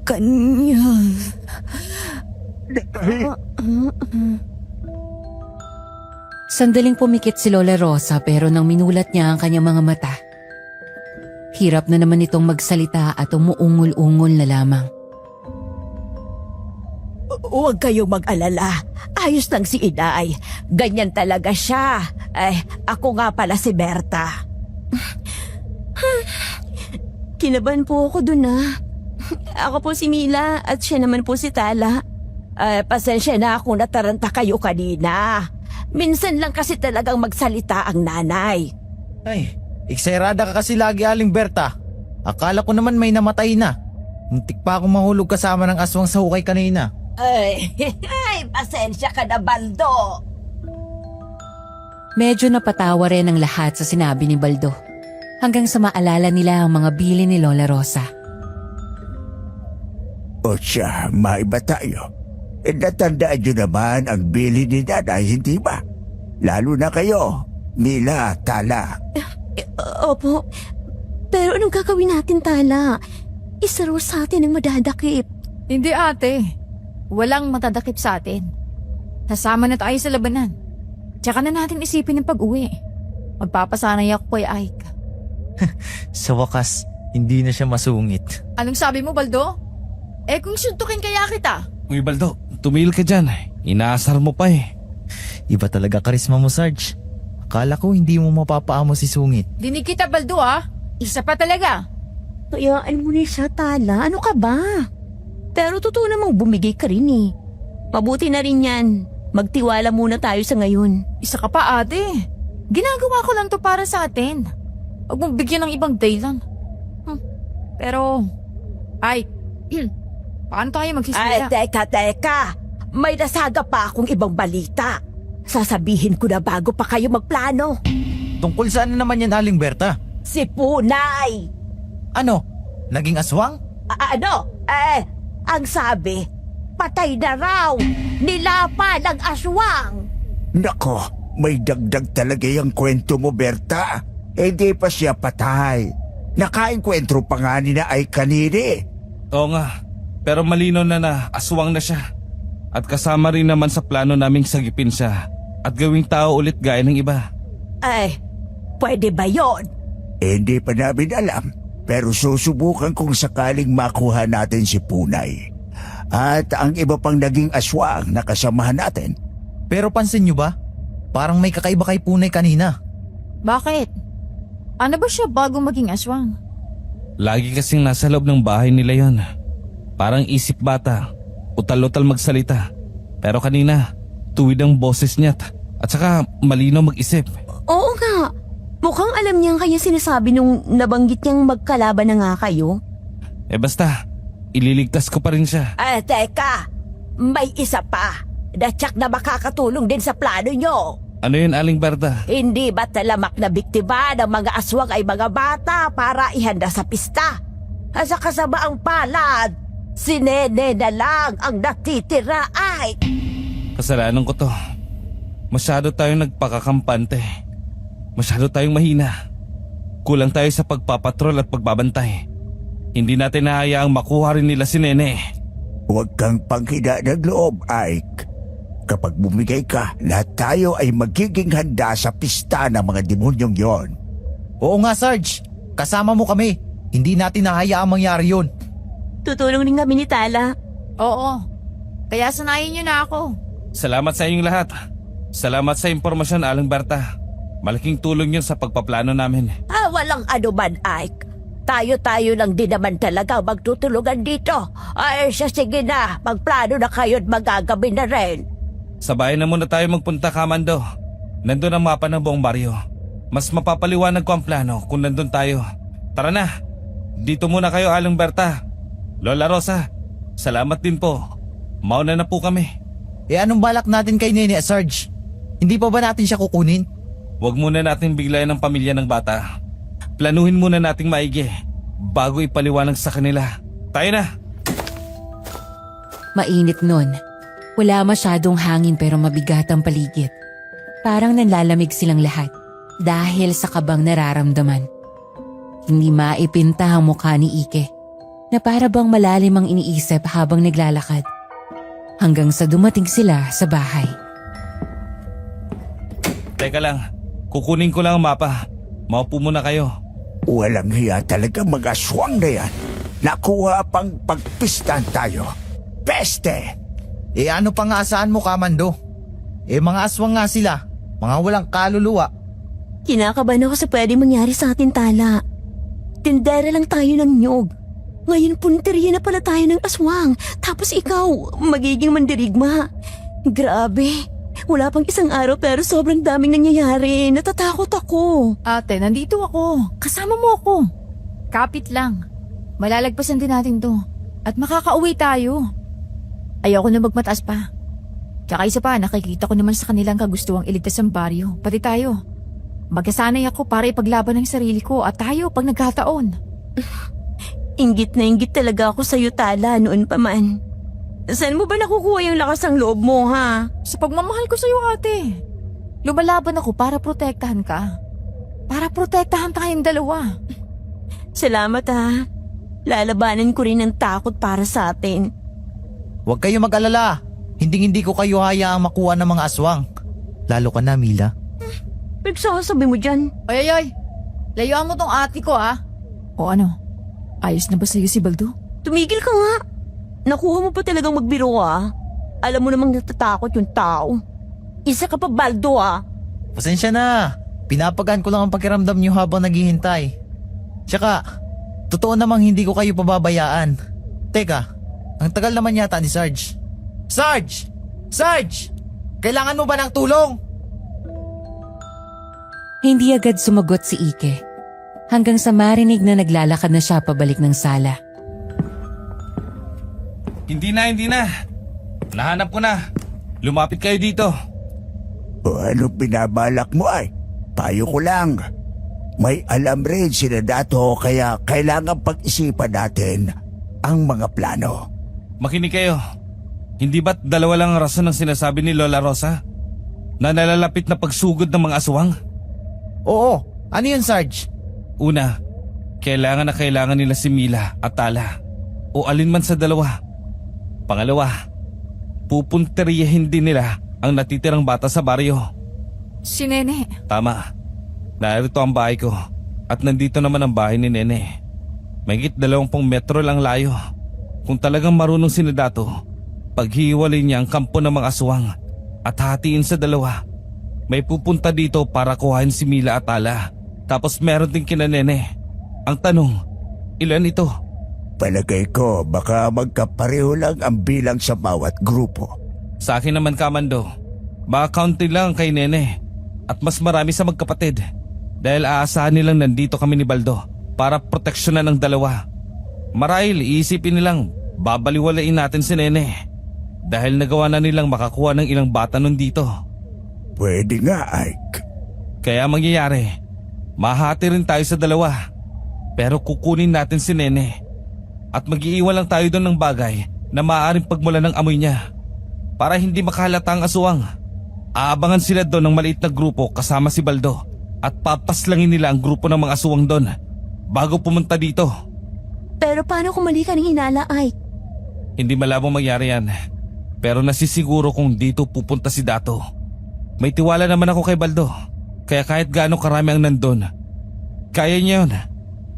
Kanya. Sandaling pumikit si Lola Rosa pero nang minulat niya ang kanyang mga mata, hirap na naman itong magsalita at umuungol-ungol na lamang. Huwag kayong mag-alala. Ayos lang si Inay. Ganyan talaga siya. Ako nga pala si Berta. Kinabahan po ako dun Ako po si Mila at siya naman po si Tala. Pasensya na kung nataranta kayo kanina. Minsan lang kasi talagang magsalita ang nanay. Ay, ikserada ka kasi lagi, Aling Berta. Akala ko naman may namatay na. Muntik pa akong mahulog kasama ng aswang sa hukay kanina. Ay, pasensya ka na, Baldo. Medyo napatawa rin ang lahat sa sinabi ni Baldo. Hanggang sa maalala nila ang mga bili ni Lola Rosa. o siya, maiba tayo. Natandaan nyo naman ang bili ni nanay, hindi ba? Lalo na kayo, Mila, Tala. Opo. Pero anong gagawin natin, Tala? Isa raw sa atin ang madadakip. Hindi ate. Walang matadakip sa atin. Sasama na tayo sa labanan. Tsaka na natin isipin ang pag-uwi. Magpapasanay ako kay Ike. Sa wakas, hindi na siya masungit. Anong sabi mo, Baldo? Kung suntukin kaya kita. Uy, Baldo, tumil ka dyan. Inaasar mo pa eh. Iba talaga karisma mo, Sarge. Akala ko hindi mo mapapaamo si Sungit. Dinig kita, Baldo Isa pa talaga. Tuyaan mo na siya, Tala. Ano ka ba? Pero totoo namang bumigay ka rin eh. Mabuti na rin yan. Magtiwala muna tayo sa ngayon. Isa ka pa, ate. Ginagawa ko lang to para sa atin. Huwag mong bigyan ng ibang dahilan. Pero, paano tayo magsisaya? Teka. May nasaga pa akong ibang balita. Sasabihin ko na bago pa kayo magplano. Tungkol saan na naman yan, Aling Berta? Si Punay! Ano? Naging aswang? Ang sabi, patay na raw! Nilapa ng aswang! Nako, may dagdag talaga yung kwento mo, Berta. Di pa siya patay. Nakainkwentro pa nga ni na ay kanini. Oo nga, pero malinaw na aswang na siya. At kasama rin naman sa plano naming sagipin siya at gawing tao ulit gaya ng iba. Pwede ba yon? Hindi pa namin alam, pero susubukan kung sakaling makuha natin si Punay. At ang iba pang naging aswang na kasamahan natin. Pero pansin nyo ba? Parang may kakaiba kay Punay kanina. Bakit? Ano ba siya bago maging aswang? Lagi kasing nasa loob ng bahay nila yon. Parang isip bata, utal-utal magsalita. Pero kanina, tuwid ang boses niya at saka malinaw mag-isip. Oo nga. Mukhang alam niyang kaya sinasabi nung nabanggit niyang magkalaban na nga kayo. Basta, ililigtas ko pa rin siya. Teka. May isa pa. Natsak na makakatulong din sa plano niyo. Ano yun, Aling Berta? Hindi ba't talamak na biktima ng mga aswang ay mga bata para ihanda sa pista? Sa kasamaang palad, si Nene na lang ang natitira ay... Kasalanan ko to. Masyado tayong nagpakakampante. Masyado tayong mahina. Kulang tayo sa pagpapatrol at pagbabantay. Hindi natin nahayaang makuha rin nila si Nene. Huwag kang panghina ng loob, Ike. Kapag bumigay ka, lahat tayo ay magiging handa sa pista ng mga demonyong yon. Oo nga, Sarge. Kasama mo kami. Hindi natin nahayaang mangyari yun. Tutulong din kami ni Tala. Oo. Kaya sanayin niyo na ako. Salamat sa inyong lahat. Salamat sa impormasyon, Aling Berta. Malaking tulong yun sa pagpaplano namin. Walang anuman, Ike. Tayo-tayo lang din naman talaga magtutulungan dito. Sige na, magplano na kayo at magagabi na rin. Sa bahay na muna tayo magpunta, Kamando. Nandun ang mapa ng buong baryo. Mas mapapaliwanag ko ang plano kung nandun tayo. Tara na. Dito muna kayo, Aling Berta. Lola Rosa, salamat din po. Mauna na po kami. Anong balak natin kay Nene at Sarge? Hindi pa ba natin siya kukunin? Huwag muna natin biglayan ang pamilya ng bata. Planuhin muna nating maigi bago ipaliwanag sa kanila. Tayo na! Mainit nun. Wala masyadong hangin pero mabigat ang paligid. Parang nanlalamig silang lahat dahil sa kabang nararamdaman. Hindi maipinta ang mukha ni Ike na para bang malalim ang iniisip habang naglalakad. Hanggang sa dumating sila sa bahay. Teka lang, kukunin ko lang ang mapa. Maupo muna kayo. Walang hiya talaga mag-aswang na yan. Nakuha pang pagpistan tayo. Peste! Ano pa nga saan mo, Kamando? Mga aswang nga sila. Mga walang kaluluwa. Kinakabahan ako sa pwede mangyari sa atin, Tala. Tindera lang tayo ng nyog. Ngayon punteriya na pala tayo ng aswang. Tapos ikaw, magiging mandirigma. Grabe. Wala pang isang araw pero sobrang daming nangyayari. Natatakot ako. Ate, nandito ako. Kasama mo ako. Kapit lang. Malalagpasan din natin to. At makakauwi tayo. Ayoko na magmataas pa. Tsaka isa pa, nakikita ko naman sa kanilang kagustuhang iligtas ang baryo. Pati tayo. Magkasanay ako para ipaglaban ang sarili ko at tayo pag nagkataon. Inggit na inggit talaga ako sa'yo, Tala, noon pa man. Saan mo ba nakukuha yung lakas ng loob mo, ha? Sa pagmamahal ko sa'yo, ate. Lumalaban ako para protektahan ka. Para protektahan tayong dalawa. Salamat, ha. Lalabanan ko rin ang takot para sa atin. Huwag kayo mag-alala. Hindi ko kayo hayaang makuha ng mga aswang. Lalo ka na, Mila. Nagsasabi mo dyan. Ay. Layuan mo tong ate ko, ha? O ano? Ayos na ba sa'yo si Baldo? Tumigil ka nga. Nakuha mo pa talagang magbiro, ha? Alam mo namang natatakot yung tao. Isa ka pa, Baldo, ha? Pasensya na. Pinapagaan ko lang ang pakiramdam niyo habang naghihintay. Tsaka, totoo namang hindi ko kayo pababayaan. Teka, ang tagal naman yata ni Sarge. Sarge! Sarge! Kailangan mo ba ng tulong? Hindi agad sumagot si Ike. Hanggang sa marinig na naglalakad na siya pabalik ng sala. Hindi na. Nahanap ko na. Lumapit kayo dito. Ano binabalak mo ay? Payo ko lang. May alam rin sila Dato kaya kailangan pag-isipan natin ang mga plano. Makinig kayo. Hindi ba't dalawa lang ang rason ng sinasabi ni Lola Rosa? Na nalalapit na pagsugod ng mga aswang? Oo, ano yun Sarge? Una, kailangan na kailangan nila si Mila at Tala. O alin man sa dalawa. Pangalawa, pupunteriyahin din nila ang natitirang bata sa baryo. Si Nene. Tama. Narito ang bahay ko at nandito naman ang bahay ni Nene. Mahigit 20 metro lang layo. Kung talagang marunong si Dato, paghiwalay niya ang kampo ng mga aswang at hatiin sa dalawa. May pupunta dito para kuhain si Mila at Tala. Tapos meron din kina Nene. Ang tanong, ilan ito? Palagay ko baka magkapareho lang ang bilang sa bawat grupo. Sa akin naman, Kamando, baka kaunti lang kay Nene at mas marami sa magkapatid. Dahil aasahan nilang nandito kami ni Baldo para proteksyonan ng dalawa. Marahil iisipin nilang babaliwalain natin si Nene dahil nagawa na nilang makakuha ng ilang bata nun dito. Pwede nga, Ike. Kaya mangyayari, mahati rin tayo sa dalawa. Pero kukunin natin si Nene at mag-iiwan lang tayo doon ng bagay na maaaring pagmula ng amoy niya para hindi makahalata ang aswang. Aabangan sila doon ng maliit na grupo kasama si Baldo at papaslangin nila ang grupo ng mga aswang doon bago pumunta dito. Pero paano kung mali ka ng hinala, Ike? Hindi malabong mangyari yan. Pero nasisiguro kung dito pupunta si Dato. May tiwala naman ako kay Baldo. Kaya kahit gaano karami ang nandun, kaya niya yun.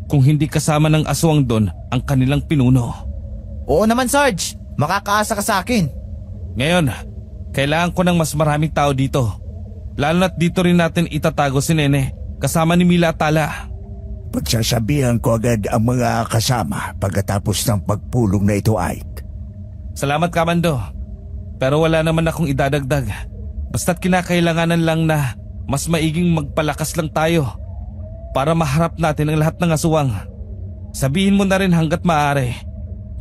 Kung hindi kasama ng aswang doon ang kanilang pinuno. Oo naman Sarge, makakaasa ka sa akin. Ngayon, kailangan ko ng mas maraming tao dito. Lalo na't dito rin natin itatago si Nene kasama ni Mila at Tala. Pagsasabihan ko agad ang mga kasama pagkatapos ng pagpulong na ito, Ike. Salamat, Kamando. Pero wala naman akong idadagdag. Basta't kinakailanganan lang na mas maiging magpalakas lang tayo para maharap natin ang lahat ng aswang. Sabihin mo na rin hanggat maaari,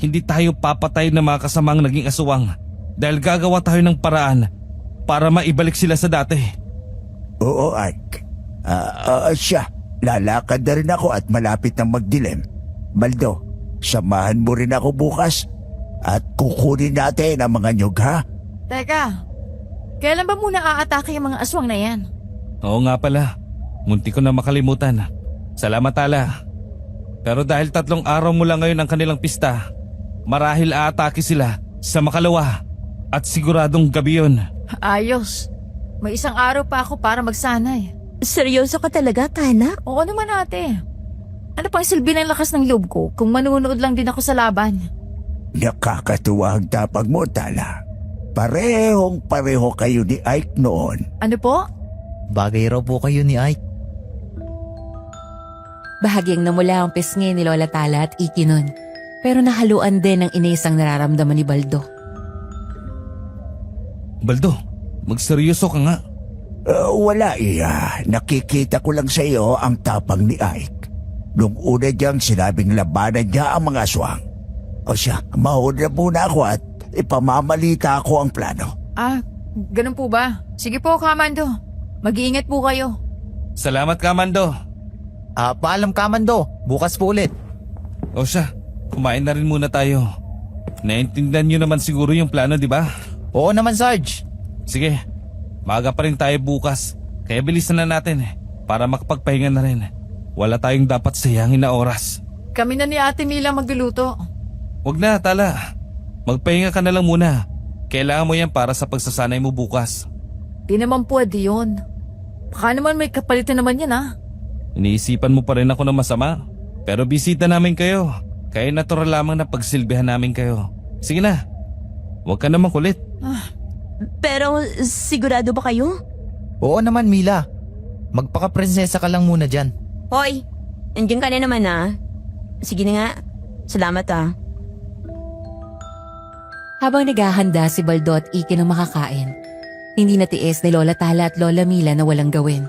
hindi tayo papatay ng mga kasamang naging aswang dahil gagawa tayo ng paraan para maibalik sila sa dati. Oo, Ike. Siya, lalakad na rin ako at malapit ng magdilim. Baldo, samahan mo rin ako bukas at kukunin natin ang mga nyug, ha? Teka, kailan ba muna aatake yung mga aswang na yan? Oo nga pala, munti ko na makalimutan. Salamat, Tala. Pero dahil 3 araw mula ngayon ang kanilang pista, marahil aatake sila sa makalawa at siguradong gabi yun. Ayos. May 1 araw pa ako para magsanay. Seryoso ka talaga, Tala? Oo naman ate. Ano pang silbi ng lakas ng loob ko kung manunood lang din ako sa laban? Nakakatuwa ang tapag mo, Tala. Parehong-pareho kayo ni Ike noon. Ano po? Bagay raw po kayo ni Ike. Bahagyang namula ang pisngi ni Lola Tala at Iki nun. Pero nahaluan din ng inisang nararamdaman ni Baldo. Baldo, magseryoso ka nga. Wala iya. Nakikita ko lang sa iyo ang tapang ni Ike. Nung una diyang sinabing labanan niya ang mga aswang. O siya, mauna muna ako at ipamamalita ko ang plano. Ah, ganun po ba? Sige po, Kamando. Mag-iingat po kayo. Salamat, Kamando. Paalam Kamando, bukas po ulit. O siya, kumain na rin muna tayo. Naintindihan niyo naman siguro yung plano, di ba? Oo naman Sarge. Sige, maaga pa rin tayo bukas. Kaya bilisan na natin para makapagpahinga na rin. Wala tayong dapat sayangin na oras. Kami na ni Ate Mila magluluto. Wag na, Tala. Magpahinga ka na lang muna. Kailangan mo yan para sa pagsasanay mo bukas. Di naman pwede yun. Baka naman may kapalitan naman yan ha. Iniisipan mo pa rin ako ng masama. Pero bisita namin kayo. Kaya natural lamang na pagsilbihan namin kayo. Sige na. Huwag ka naman kulit. Pero sigurado ba kayo? Oo naman Mila. Magpaka-prinsesa ka lang muna dyan. Hoy, nandiyan ka na naman Sige na nga. Salamat Habang naghahanda si Baldo at Iki ng makakain, hindi natiis ni Lola Tala at Lola Mila na walang gawin.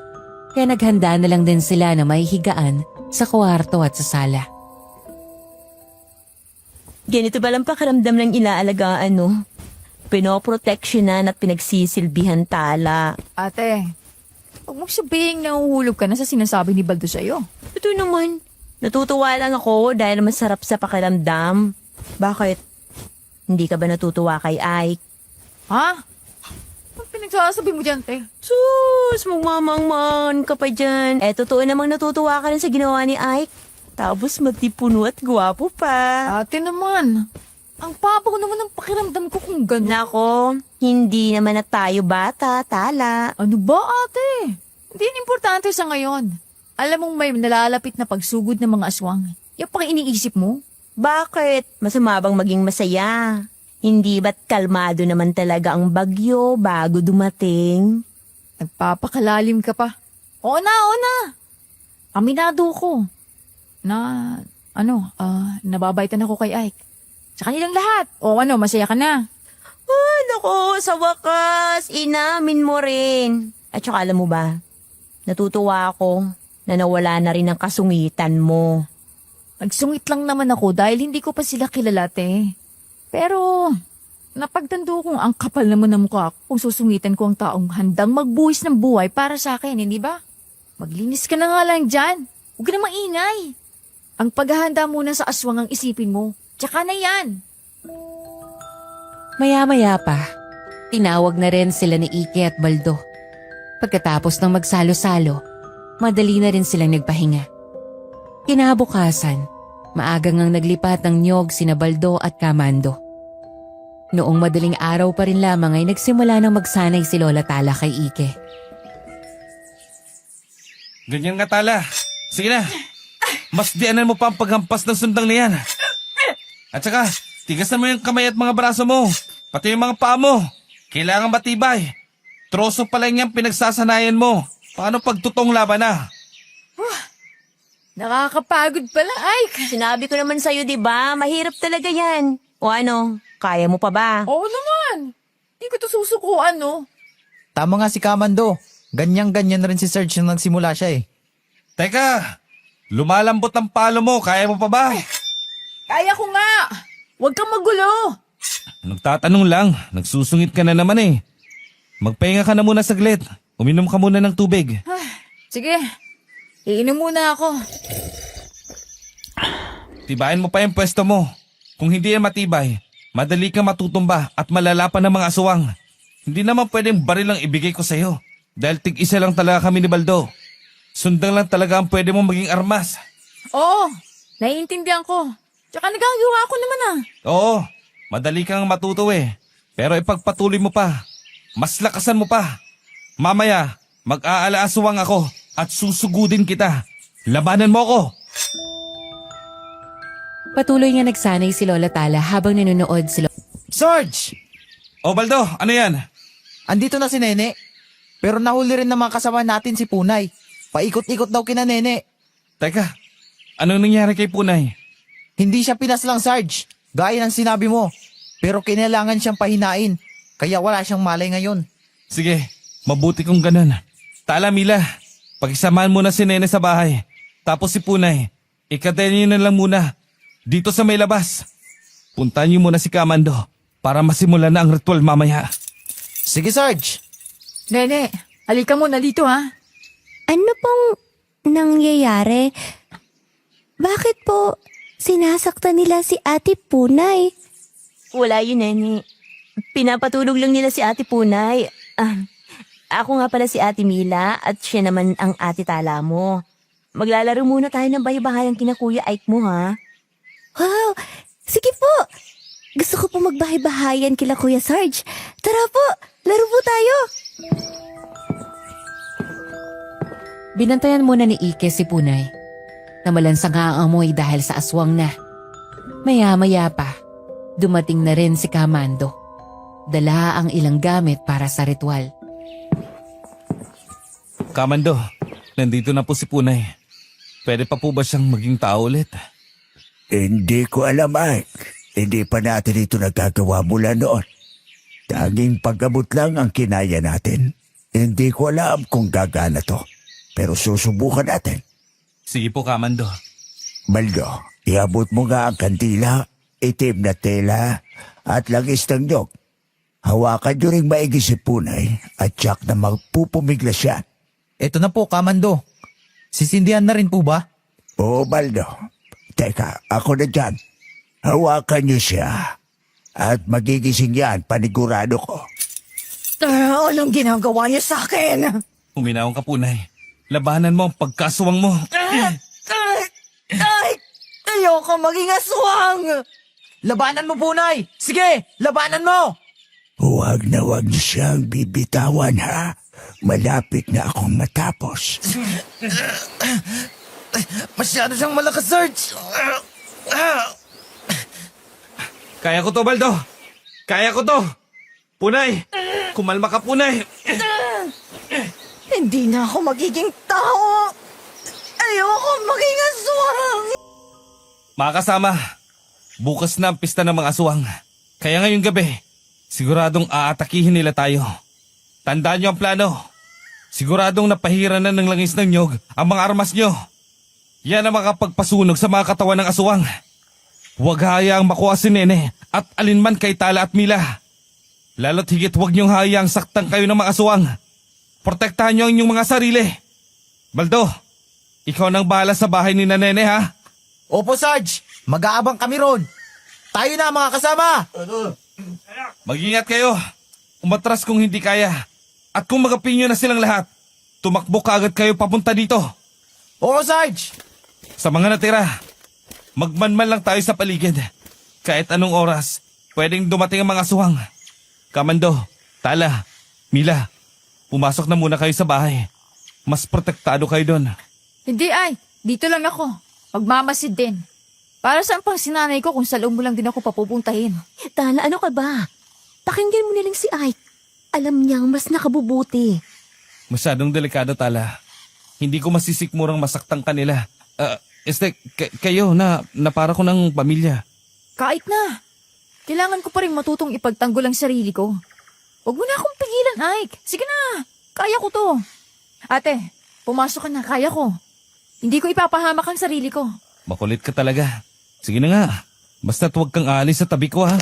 Kaya naghanda na lang din sila na may higaan sa kwarto at sa sala. Ganito ba lang pakiramdam ng ilaalagaan, no? Pinoproteksyonan at pinagsisilbihan, Tala. Ate, Huwag mong sabihin na uhuhulog ka na sa sinasabi ni Baldo sa'yo. Ito naman. Natutuwa lang ako dahil masarap sa pakiramdam. Bakit? Hindi ka ba natutuwa kay Ike? Ha? Ang pinagsasabi mo dyan, te? Sus, magmamangman ka pa dyan. Totoo namang natutuwa ka rin sa ginawa ni Ike. Tapos matipuno at gwapo pa. Ate naman. Ang papa ko naman ang pakiramdam ko kung gano'n. Nako, hindi naman na tayo bata, tala. Ano ba, ate? Hindi importante sa ngayon. Alam mong may nalalapit na pagsugod ng mga aswang. Yung pang iniisip mo? Bakit? Masama bang maging masaya? Hindi ba't kalmado naman talaga ang bagyo bago dumating? Nagpapakalalim ka pa. Oo na. Aminado ko. Nababaitan ako kay Ike. Sa kanilang lahat. O masaya ka na. Nako, sa wakas, inamin mo rin. At saka alam mo ba, natutuwa ako na nawala na rin ang kasungitan mo. Nagsungit lang naman ako dahil hindi ko pa sila kilala, te. Pero, napagtando kong ang kapal naman ng mukha ko kung susungitan ko ang taong handang magbuhis ng buhay para sa akin, hindi ba? Maglinis ka na nga lang dyan. Huwag ka na maingay. Ang paghahanda muna sa aswang ang isipin mo. Tsaka na yan. Maya-maya pa, tinawag na rin sila ni Ike at Baldo. Pagkatapos ng magsalo-salo, madali na rin silang nagpahinga. Kinabukasan, maagang ang naglipat ng niyog sina Baldo at Kamando. Noong madaling araw pa rin lamang ay nagsimula ng magsanay si Lola Tala kay Ike. Ganyan nga tala. Sige na. Mas dianan mo pa ang paghampas ng sundang na yan. At saka, tigasan mo yung kamay at mga braso mo. Pati yung mga paa mo. Kailangan matibay. Troso pa lang yung pinagsasanayan mo. Paano pagtutong laban na? Nakakapagod pala, Ike. Sinabi ko naman sa'yo, di ba? Mahirap talaga yan. O ano, kaya mo pa ba? Oo naman. Hindi ko to susukuan, no? Tama nga si Kamando. Ganyan-ganyan na rin si Serge nung nagsimula siya eh. Teka, lumalambot ang palo mo. Kaya mo pa ba? Kaya ko nga. Huwag kang magulo. Nagtatanong lang. Nagsusungit ka na naman eh. Magpahinga ka na muna saglit. Uminom ka muna ng tubig. Sige, iinom muna ako. Tibayin mo pa yung pwesto mo. Kung hindi yan matibay, madali kang matutumba at malalapan ng mga aswang. Hindi naman pwedeng baril lang ibigay ko sa'yo. Dahil tig-isa lang talaga kami ni Baldo. Sundang lang talaga ang pwede mong maging armas. Oo, naiintindihan ko. Tsaka nagagawa ko naman Oo, madali kang matuto eh. Pero ipagpatuloy mo pa. Mas lakasan mo pa. Mamaya, mag-aalaaswang ako at susugudin kita. Labanan mo ako. Patuloy nga nagsanay si Lola Tala habang nanonood si Sarge! O Baldo, ano yan? Andito na si Nene. Pero nahuli rin ng mga kasama natin si Punay. Paikot-ikot daw kina Nene. Teka, anong nangyari kay Punay? Hindi siya pinaslang, Sarge. Gaya ng sinabi mo. Pero kinailangan siyang pahinain. Kaya wala siyang malay ngayon. Sige, mabuti kung ganun. Tala Mila, pakisamaan mo na si Nene sa bahay. Tapos si Punay, ikadenyo na lang muna. Dito sa may labas. Puntahan niyo muna si Kamando para masimulan na ang ritual mamaya. Sige, Sarge. Nene, halika muna dito, ha? Ano pong nangyayari? Bakit po sinasaktan nila si Ate Punay? Wala yun, Nene. Pinapatulog lang nila si Ate Punay. Ako nga pala si Ate Mila at siya naman ang Ate Tala mo. Maglalaro muna tayo ng bahay-bahayang kina Kuya Ike mo, ha? Wow! Sige po! Gusto ko po magbahay-bahayan kila Kuya Sarge. Tara po! Laro po tayo! Binantayan muna ni Ike si Punay. Namalansa nga ang amoy dahil sa aswang na. Maya-maya pa, dumating na rin si Kamando. Dala ang ilang gamit para sa ritual. Kamando, nandito na po si Punay. Pwede pa po ba siyang maging tao ulit? Hindi ko alam, Ike. Hindi pa natin ito nagagawa mula noon. Tanging pag-abot lang ang kinaya natin. Hindi ko alam kung gagana to. Pero susubukan natin. Sige po, Kamando. Baldo, iabot mo nga ang kandila, itim na tela, at langis ng nyog. Hawakan nyo ring maigi si Punay at tiyak na magpupumiglas siya. Eto na po, Kamando. Sisindihan na rin po ba? Oo, Baldo. Teka, ako na dyan. Hawakan niyo siya. At magigising yan, panigurado ko. Anong ginagawa niyo sa akin? Uminahon ka, Punay. Labanan mo ang pagkaswang mo. Ay! Ayoko maging aswang! Labanan mo, Punay! Sige, labanan mo! Huwag na huwag niyo siyang bibitawan, ha? Malapit na akong matapos. Masyado siyang malakas, Sarge! Kaya ko to, Baldo. Kaya ko to. Punay, kumalma ka, Punay. Hindi na ako magiging tao! Ayoko maging aswang! Mga kasama, bukas na ang pista ng mga aswang. Kaya ngayong gabi, siguradong aatakihin nila tayo. Tandaan niyo ang plano. Siguradong napahiran na ng langis ng nyog ang mga armas niyo. Yan ang makapagpasunog sa mga katawan ng aswang. Huwag hayaang makuha si Nene at alinman kay Tala at Mila. Lalo't higit huwag niyong hayaang saktan kayo ng mga aswang. Protektahan niyo ang inyong mga sarili. Baldo, ikaw nang bahala sa bahay ni Nene, ha? Opo, Sarge! Mag-aabang kami ron! Tayo na, mga kasama! Mag-ingat kayo. Umatras kung hindi kaya. At kung magapinyo na silang lahat, tumakbo kaagad kayo papunta dito. Oo, Sarge! Sa mga natira, magmanman lang tayo sa paligid. Kahit anong oras, pwedeng dumating ang mga aswang. Kamando, Tala, Mila, pumasok na muna kayo sa bahay. Mas protektado kayo doon. Hindi ay, dito lang ako. Magmamasid din. Para saan pang sinanay ko kung sa loob mo lang din ako papupuntahin? Tala, ano ka ba? Pakinggan mo na lang si Ike. Alam niyang mas nakabubuti. Masyadong delikado, Tala. Hindi ko masisikmurang masaktan kanila. Kayo na para ko ng pamilya. Kahit na. Kailangan ko pa rin matutong ipagtanggol ang sarili ko. Huwag mo na akong pigilan, Ike. Sige na, kaya ko to. Ate, pumasok ka na, kaya ko. Hindi ko ipapahamak ang sarili ko. Makulit ka talaga. Sige na nga. Basta't huwag kang aalis sa tabi ko, ha?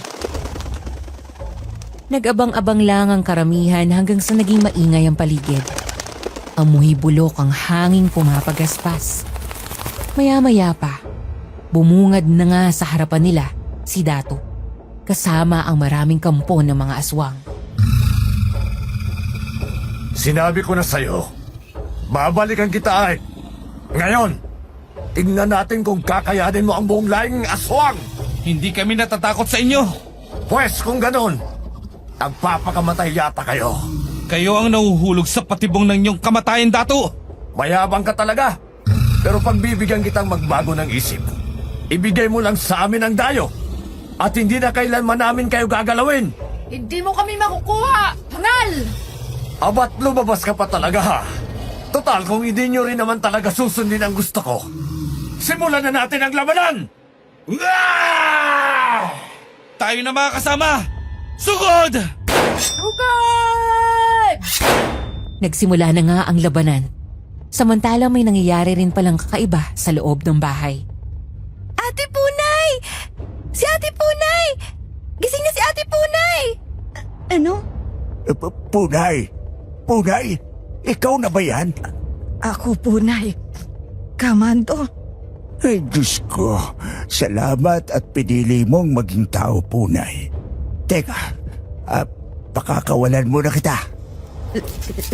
Nag-abang-abang lang ang karamihan hanggang sa naging maingay ang paligid. Amoy bulok ang hanging pumapagaspas. Maya-maya pa, bumungad na nga sa harapan nila si Dato, kasama ang maraming kampo ng mga aswang. Sinabi ko na sa'yo, babalikan kita ay. Ngayon, tingnan natin kung kakayanin mo ang buong laing aswang. Hindi kami natatakot sa inyo. Pwes kung ganon, nagpapakamatay yata kayo. Kayo ang nahuhulog sa patibong ng inyong kamatayan, Dato. Mayabang ka talaga. Pero pagbibigyan kitang magbago ng isip, ibigay mo lang sa amin ang dayo. At hindi na kailanman namin kayo gagalawin. Hindi mo kami makukuha! Hangal! Abat lumabas ka pa talaga, ha? Total, kung hindi nyo rin naman talaga susundin ang gusto ko, simulan na natin ang labanan! Ah! Tayo na mga kasama! Sugod! Hugad! Nagsimula na nga ang labanan. Samantalang may nangyayari rin palang kakaiba sa loob ng bahay. Ate Punay! Si Ate Punay! Gising na si Ate Punay! Ano? Punay! Punay! Ikaw na ba yan? Ako, Punay. Kamando. Ay, Diyos ko. Salamat at pinili mong maging tao, Punay. Teka, pakakawalan muna kita.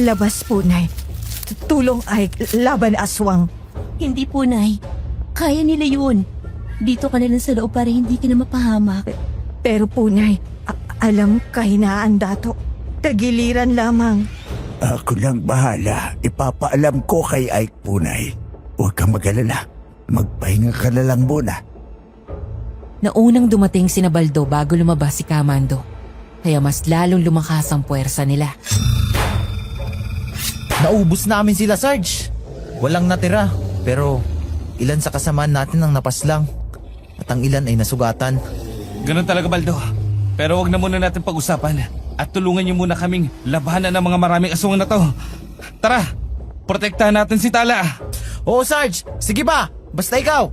Labas, Punay. Tulong ay laban aswang. Hindi, Punay. Kaya nila yun. Dito ka na lang sa loob para hindi ka na mapahamak. Pero Punay, alam kahinaan Dato. Tagiliran lamang. Ako lang bahala. Ipapaalam ko kay Ike, Punay. Huwag kang mag-alala. Magpahinga ka na lang muna. Naunang dumating si Baldo bago lumabas si Kamando. Kaya mas lalong lumakas ang puwersa nila. Naubos namin sila, Sarge. Walang natira. Pero ilan sa kasamaan natin ang napaslang. At ang ilan ay nasugatan. Ganun talaga, Baldo. Pero wag na muna natin pag-usapan. At tulungan niyo muna kaming labanan ng mga maraming aswang na to. Tara, protektahan natin si Tala. Oo, Sarge. Sige ba? Basta ikaw.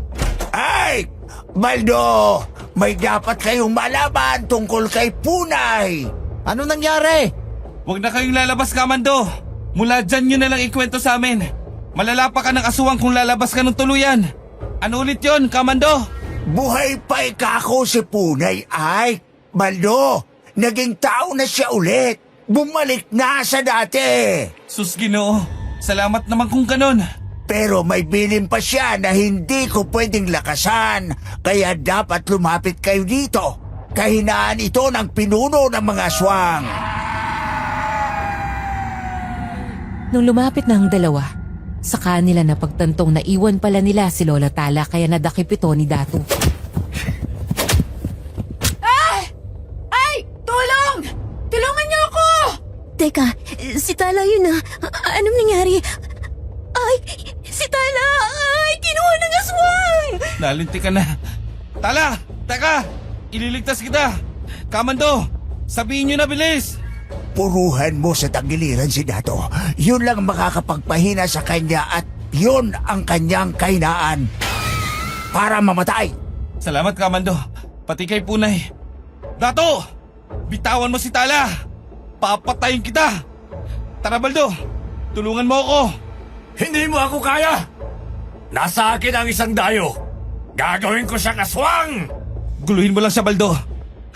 Ike! Baldo! May dapat kayong malaman tungkol kay Punay! Ano nangyari? Wag na kayong lalabas, Kamando. Mula dyan nyo na lang ikwento sa amin. Malala pa ka ng aswang kung lalabas ka ng tuluyan. Ano ulit yon, Kamando? Buhay pa ikako si Punay ay. Baldo, naging tao na siya ulit. Bumalik na sa dati. Sus Ginoo, salamat naman kung ganon. Pero may bilin pa siya na hindi ko pwedeng lakasan. Kaya dapat lumapit kayo dito. Kahinaan ito ng pinuno ng mga aswang. Nung lumapit na ang dalawa, saka nila napagtantong na iwan pala nila si Lola Tala kaya nadakip ito ni Datu. Ay! Tulong! Tulungan niyo ako! Teka, si Tala yun ah. Anong nangyari? Ay, si Tala! Ay, kinuha ng aswang! Nalinti ka na. Tala! Teka! Ililigtas kita! Kamando! Sabihin nyo na bilis! Puruhan mo sa tagiliran si Dato. Yun lang makakapagpahina sa kanya at yun ang kanyang kahinaan. Para mamatay. Salamat, Kamando. Pati kay Punay. Dato! Bitawan mo si Tala! Papatayin kita! Tara, Baldo! Tulungan mo ako! Hindi mo ako kaya! Nasa akin ang isang dayo. Gagawin ko siyang aswang! Guluhin mo lang siya, Baldo.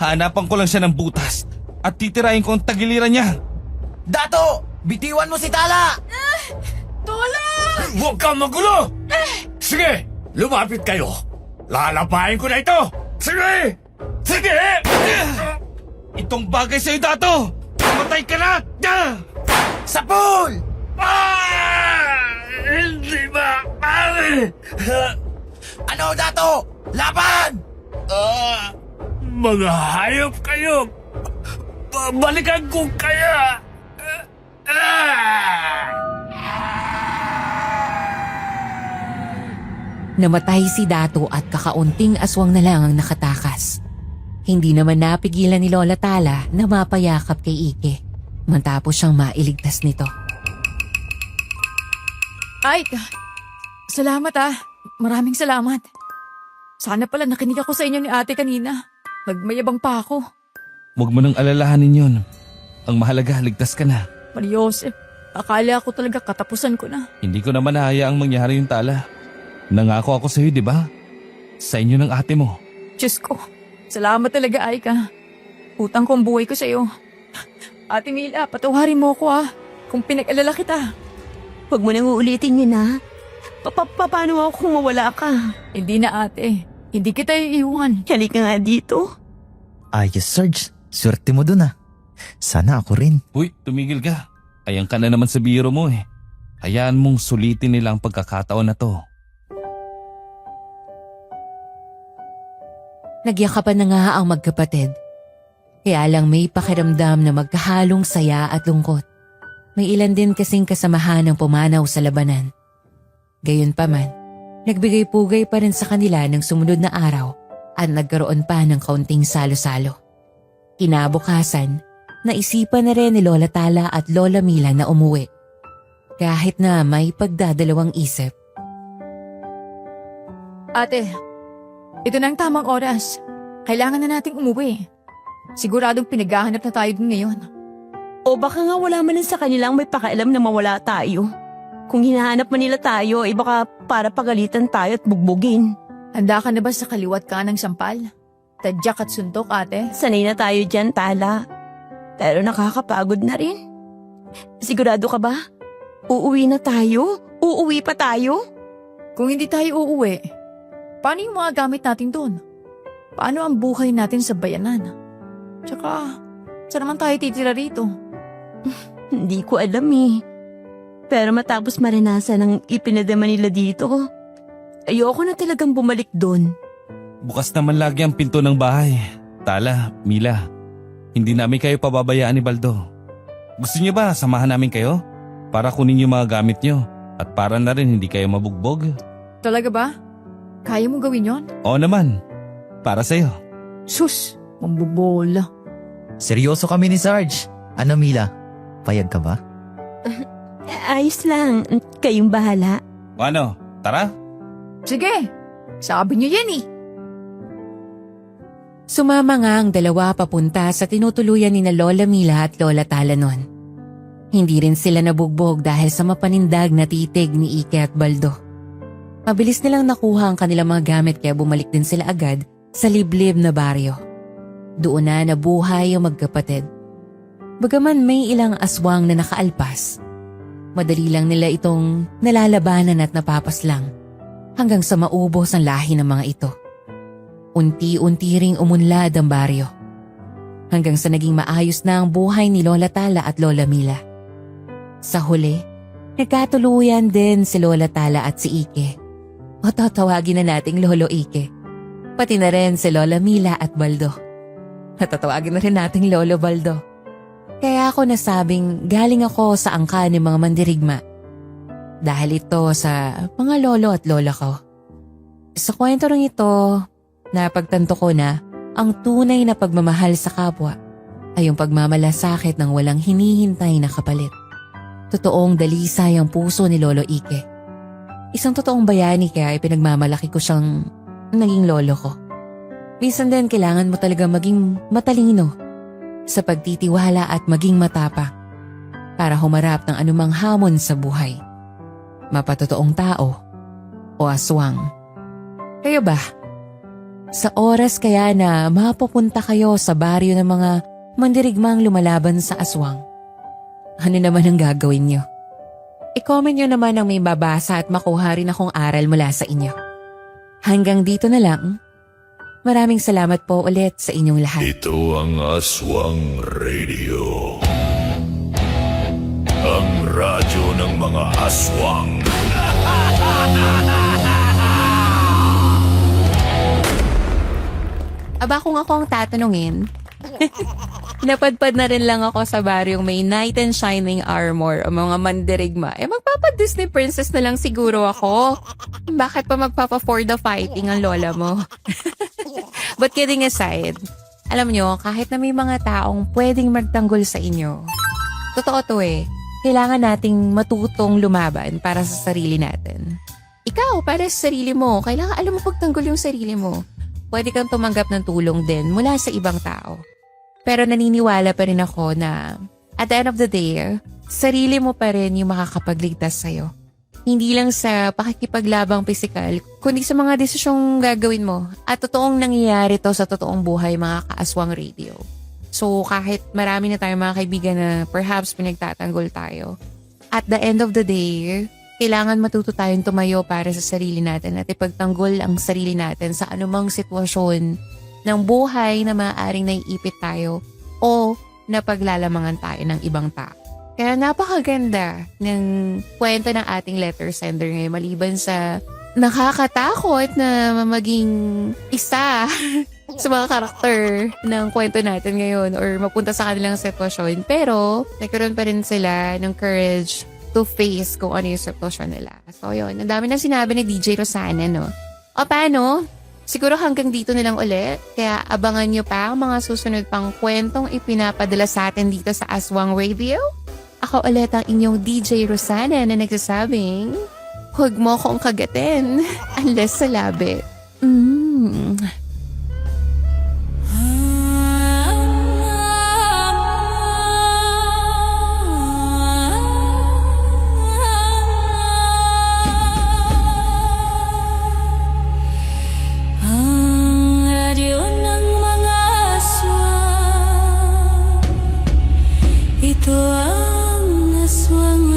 Hanapan ko lang siya ng butas at titirahin ko ang tagiliran niya. Dato! Bitiwan mo si Tala! Huwag kang magulo! Sige, lumapit kayo. Lalapain ko na ito! Sige! Sige! Itong bagay sa'yo, Dato! Mamatay ka na! Sapul! Hindi ba? Ano, Dato? Laban! Mga hayop kayo! Balikan ko kaya! Namatay si Dato at kakaunting aswang na lang ang nakatakas. Hindi naman napigilan ni Lola Tala na mapayakap kay Ike matapos siyang mailigtas nito. Ay! Salamat ah. Maraming salamat. Sana pala nakinig ako sa inyo ni ate kanina. Nagmayabang pa ako. Huwag mo nang alalahanin yun. Ang mahalaga, ligtas ka na. Mariosep, akala ko talaga katapusan ko na. Hindi ko naman hahayaang mangyari yung Tala. Nangako ako sa'yo, di ba? Sa inyo ng ate mo. Diyos ko, salamat talaga Aika. Utang ko ang buhay ko sa'yo. Ate Mila, patawarin mo ako ah. Kung pinag-alala kita. Huwag mo nang uulitin yun ah. Paano ako kung mawala ka? Hindi na ate. Hindi kita iiwan. Halika nga dito. Ayos, Sarge. Swerte mo dun ah. Sana ako rin. Uy, tumigil ka. Ayan ka na naman sa biro mo eh. Hayaan mong sulitin nila ang pagkakataon na to. Nagyakapan na nga ang magkapatid. Kaya lang may pakiramdam na magkahalong saya at lungkot. May ilan din kasing kasamahan ng pumanaw sa labanan. Gayunpaman, nagbigay-pugay pa rin sa kanila ng sumunod na araw at nagkaroon pa ng kaunting salo-salo. Kinabukasan, naisipan na rin ni Lola Tala at Lola Mila na umuwi. Kahit na may pagdadalawang isip. Ate, ito na ang tamang oras. Kailangan na nating umuwi. Siguradong pinaghahanap na tayo dun ngayon. O baka nga wala man lang sa kanilang may pakialam na mawala tayo. Kung hinahanap man nila tayo, baka para pagalitan tayo at bugbugin. Handa ka na ba sa kaliwat ka ng sampal? Tadyak at suntok, ate? Sanay na tayo dyan, Tala. Pero nakakapagod na rin. Sigurado ka ba? Uuwi na tayo? Uuwi pa tayo? Kung hindi tayo uuwi, paano yung mga gamit natin doon? Paano ang buhay natin sa bayanan? Tsaka, saan naman tayo titira rito? Hindi ko alam eh. Pero matapos maranasan ang ipinadama nila dito, ayoko na talagang bumalik doon. Bukas naman lagi ang pinto ng bahay. Tala, Mila, hindi namin kayo pababayaan ni Baldo. Gusto niyo ba samahan namin kayo? Para kunin yung mga gamit niyo at para na rin hindi kayo mabugbog. Talaga ba? Kaya mo gawin yon? Oo naman, para sa'yo. Sus, mambubola. Seryoso kami ni Sarge. Ano, Mila? Payag ka ba? Ayos lang, kayong bahala. O ano, tara? Sige, sabi niyo yan eh. Sumama nga ang dalawa papunta sa tinutuluyan ni na Lola Mila at Lola Tala noon. Hindi rin sila nabugbog dahil sa mapanindag na titig ni Ike at Baldo. Mabilis nilang nakuha ang kanilang mga gamit kaya bumalik din sila agad sa liblib na baryo. Doon na nabuhay ang magkapatid. Bagaman may ilang aswang na nakaalpas, madali lang nila itong nalalabanan at napapaslang hanggang sa maubos ang lahi ng mga ito. Unti-unti ring umunlad ang baryo hanggang sa naging maayos na ang buhay ni Lola Tala at Lola Mila. Sa huli, nagkatuluyan din si Lola Tala at si Ike. O tatawagin na nating Lolo Ike. Pati na rin si Lola Mila at Baldo. At tatawagin na rin nating Lolo Baldo. Kaya ako nasabing galing ako sa angka ng mga mandirigma. Dahil ito sa mga lolo at lola ko. Sa kwento rin ito, napagtanto ko na ang tunay na pagmamahal sa kapwa ay yung pagmamalasakit ng walang hinihintay na kapalit. Totoong dalisay ang puso ni Lolo Ike. Isang totoong bayani kaya ipinagmamalaki ko siyang naging lolo ko. Minsan din kailangan mo talaga maging matalino sa pagtitiwala at maging matapang para humarap ng anumang hamon sa buhay. Mapatotoong tao o aswang. Kayo ba? Sa oras kaya na mapupunta kayo sa baryo ng mga mandirigmang lumalaban sa aswang, ano naman ang gagawin nyo? I-comment nyo naman ang may babasa at makuha rin akong aral mula sa inyo. Hanggang dito na lang. Maraming salamat po ulit sa inyong lahat. Ito ang Aswang Radio. Ang radyo ng mga aswang. Aba kung ako ang tatanungin, napadpad na rin lang ako sa baryong may knight and shining armor o mga mandirigma. Magpapa-Disney princess na lang siguro ako. Bakit pa magpapa-for the fighting ang lola mo? But kidding aside, alam nyo, kahit na may mga taong pwedeng magtanggol sa inyo, totoo to kailangan nating matutong lumaban para sa sarili natin. Ikaw, para sa sarili mo, kailangan alam mo pagtanggol yung sarili mo. Pwede kang tumanggap ng tulong din mula sa ibang tao. Pero naniniwala pa rin ako na at the end of the day, sarili mo pa rin yung makakapagligtas sa'yo. Hindi lang sa pakikipaglabang pisikal, kundi sa mga desisyong gagawin mo. At totoong nangyayari to sa totoong buhay, mga kaaswang radio. So kahit marami na tayong mga kaibigan na perhaps pinagtatanggol tayo, at the end of the day, kailangan matuto tayong tumayo para sa sarili natin at ipagtanggol ang sarili natin sa anumang sitwasyon ng buhay na maaaring naiipit tayo o napaglalamangan tayo ng ibang tao. Kaya napakaganda ng kwento ng ating letter sender ngayon maliban sa nakakatakot na maging isa sa mga karakter ng kwento natin ngayon or mapunta sa kanilang sitwasyon. Pero nagkaroon pa rin sila ng courage to face kung ano yung sitwasyon nila. So yun, ang dami na sinabi ni DJ Rosana, no? O paano? Siguro hanggang dito na lang ulit. Kaya abangan nyo pa ang mga susunod pang kwentong ipinapadala sa atin dito sa Aswang Radio. Ako ulit ang inyong DJ Rosana na nagsasabing, huwag mo akong kagatin unless sa labi. Ito ang aswang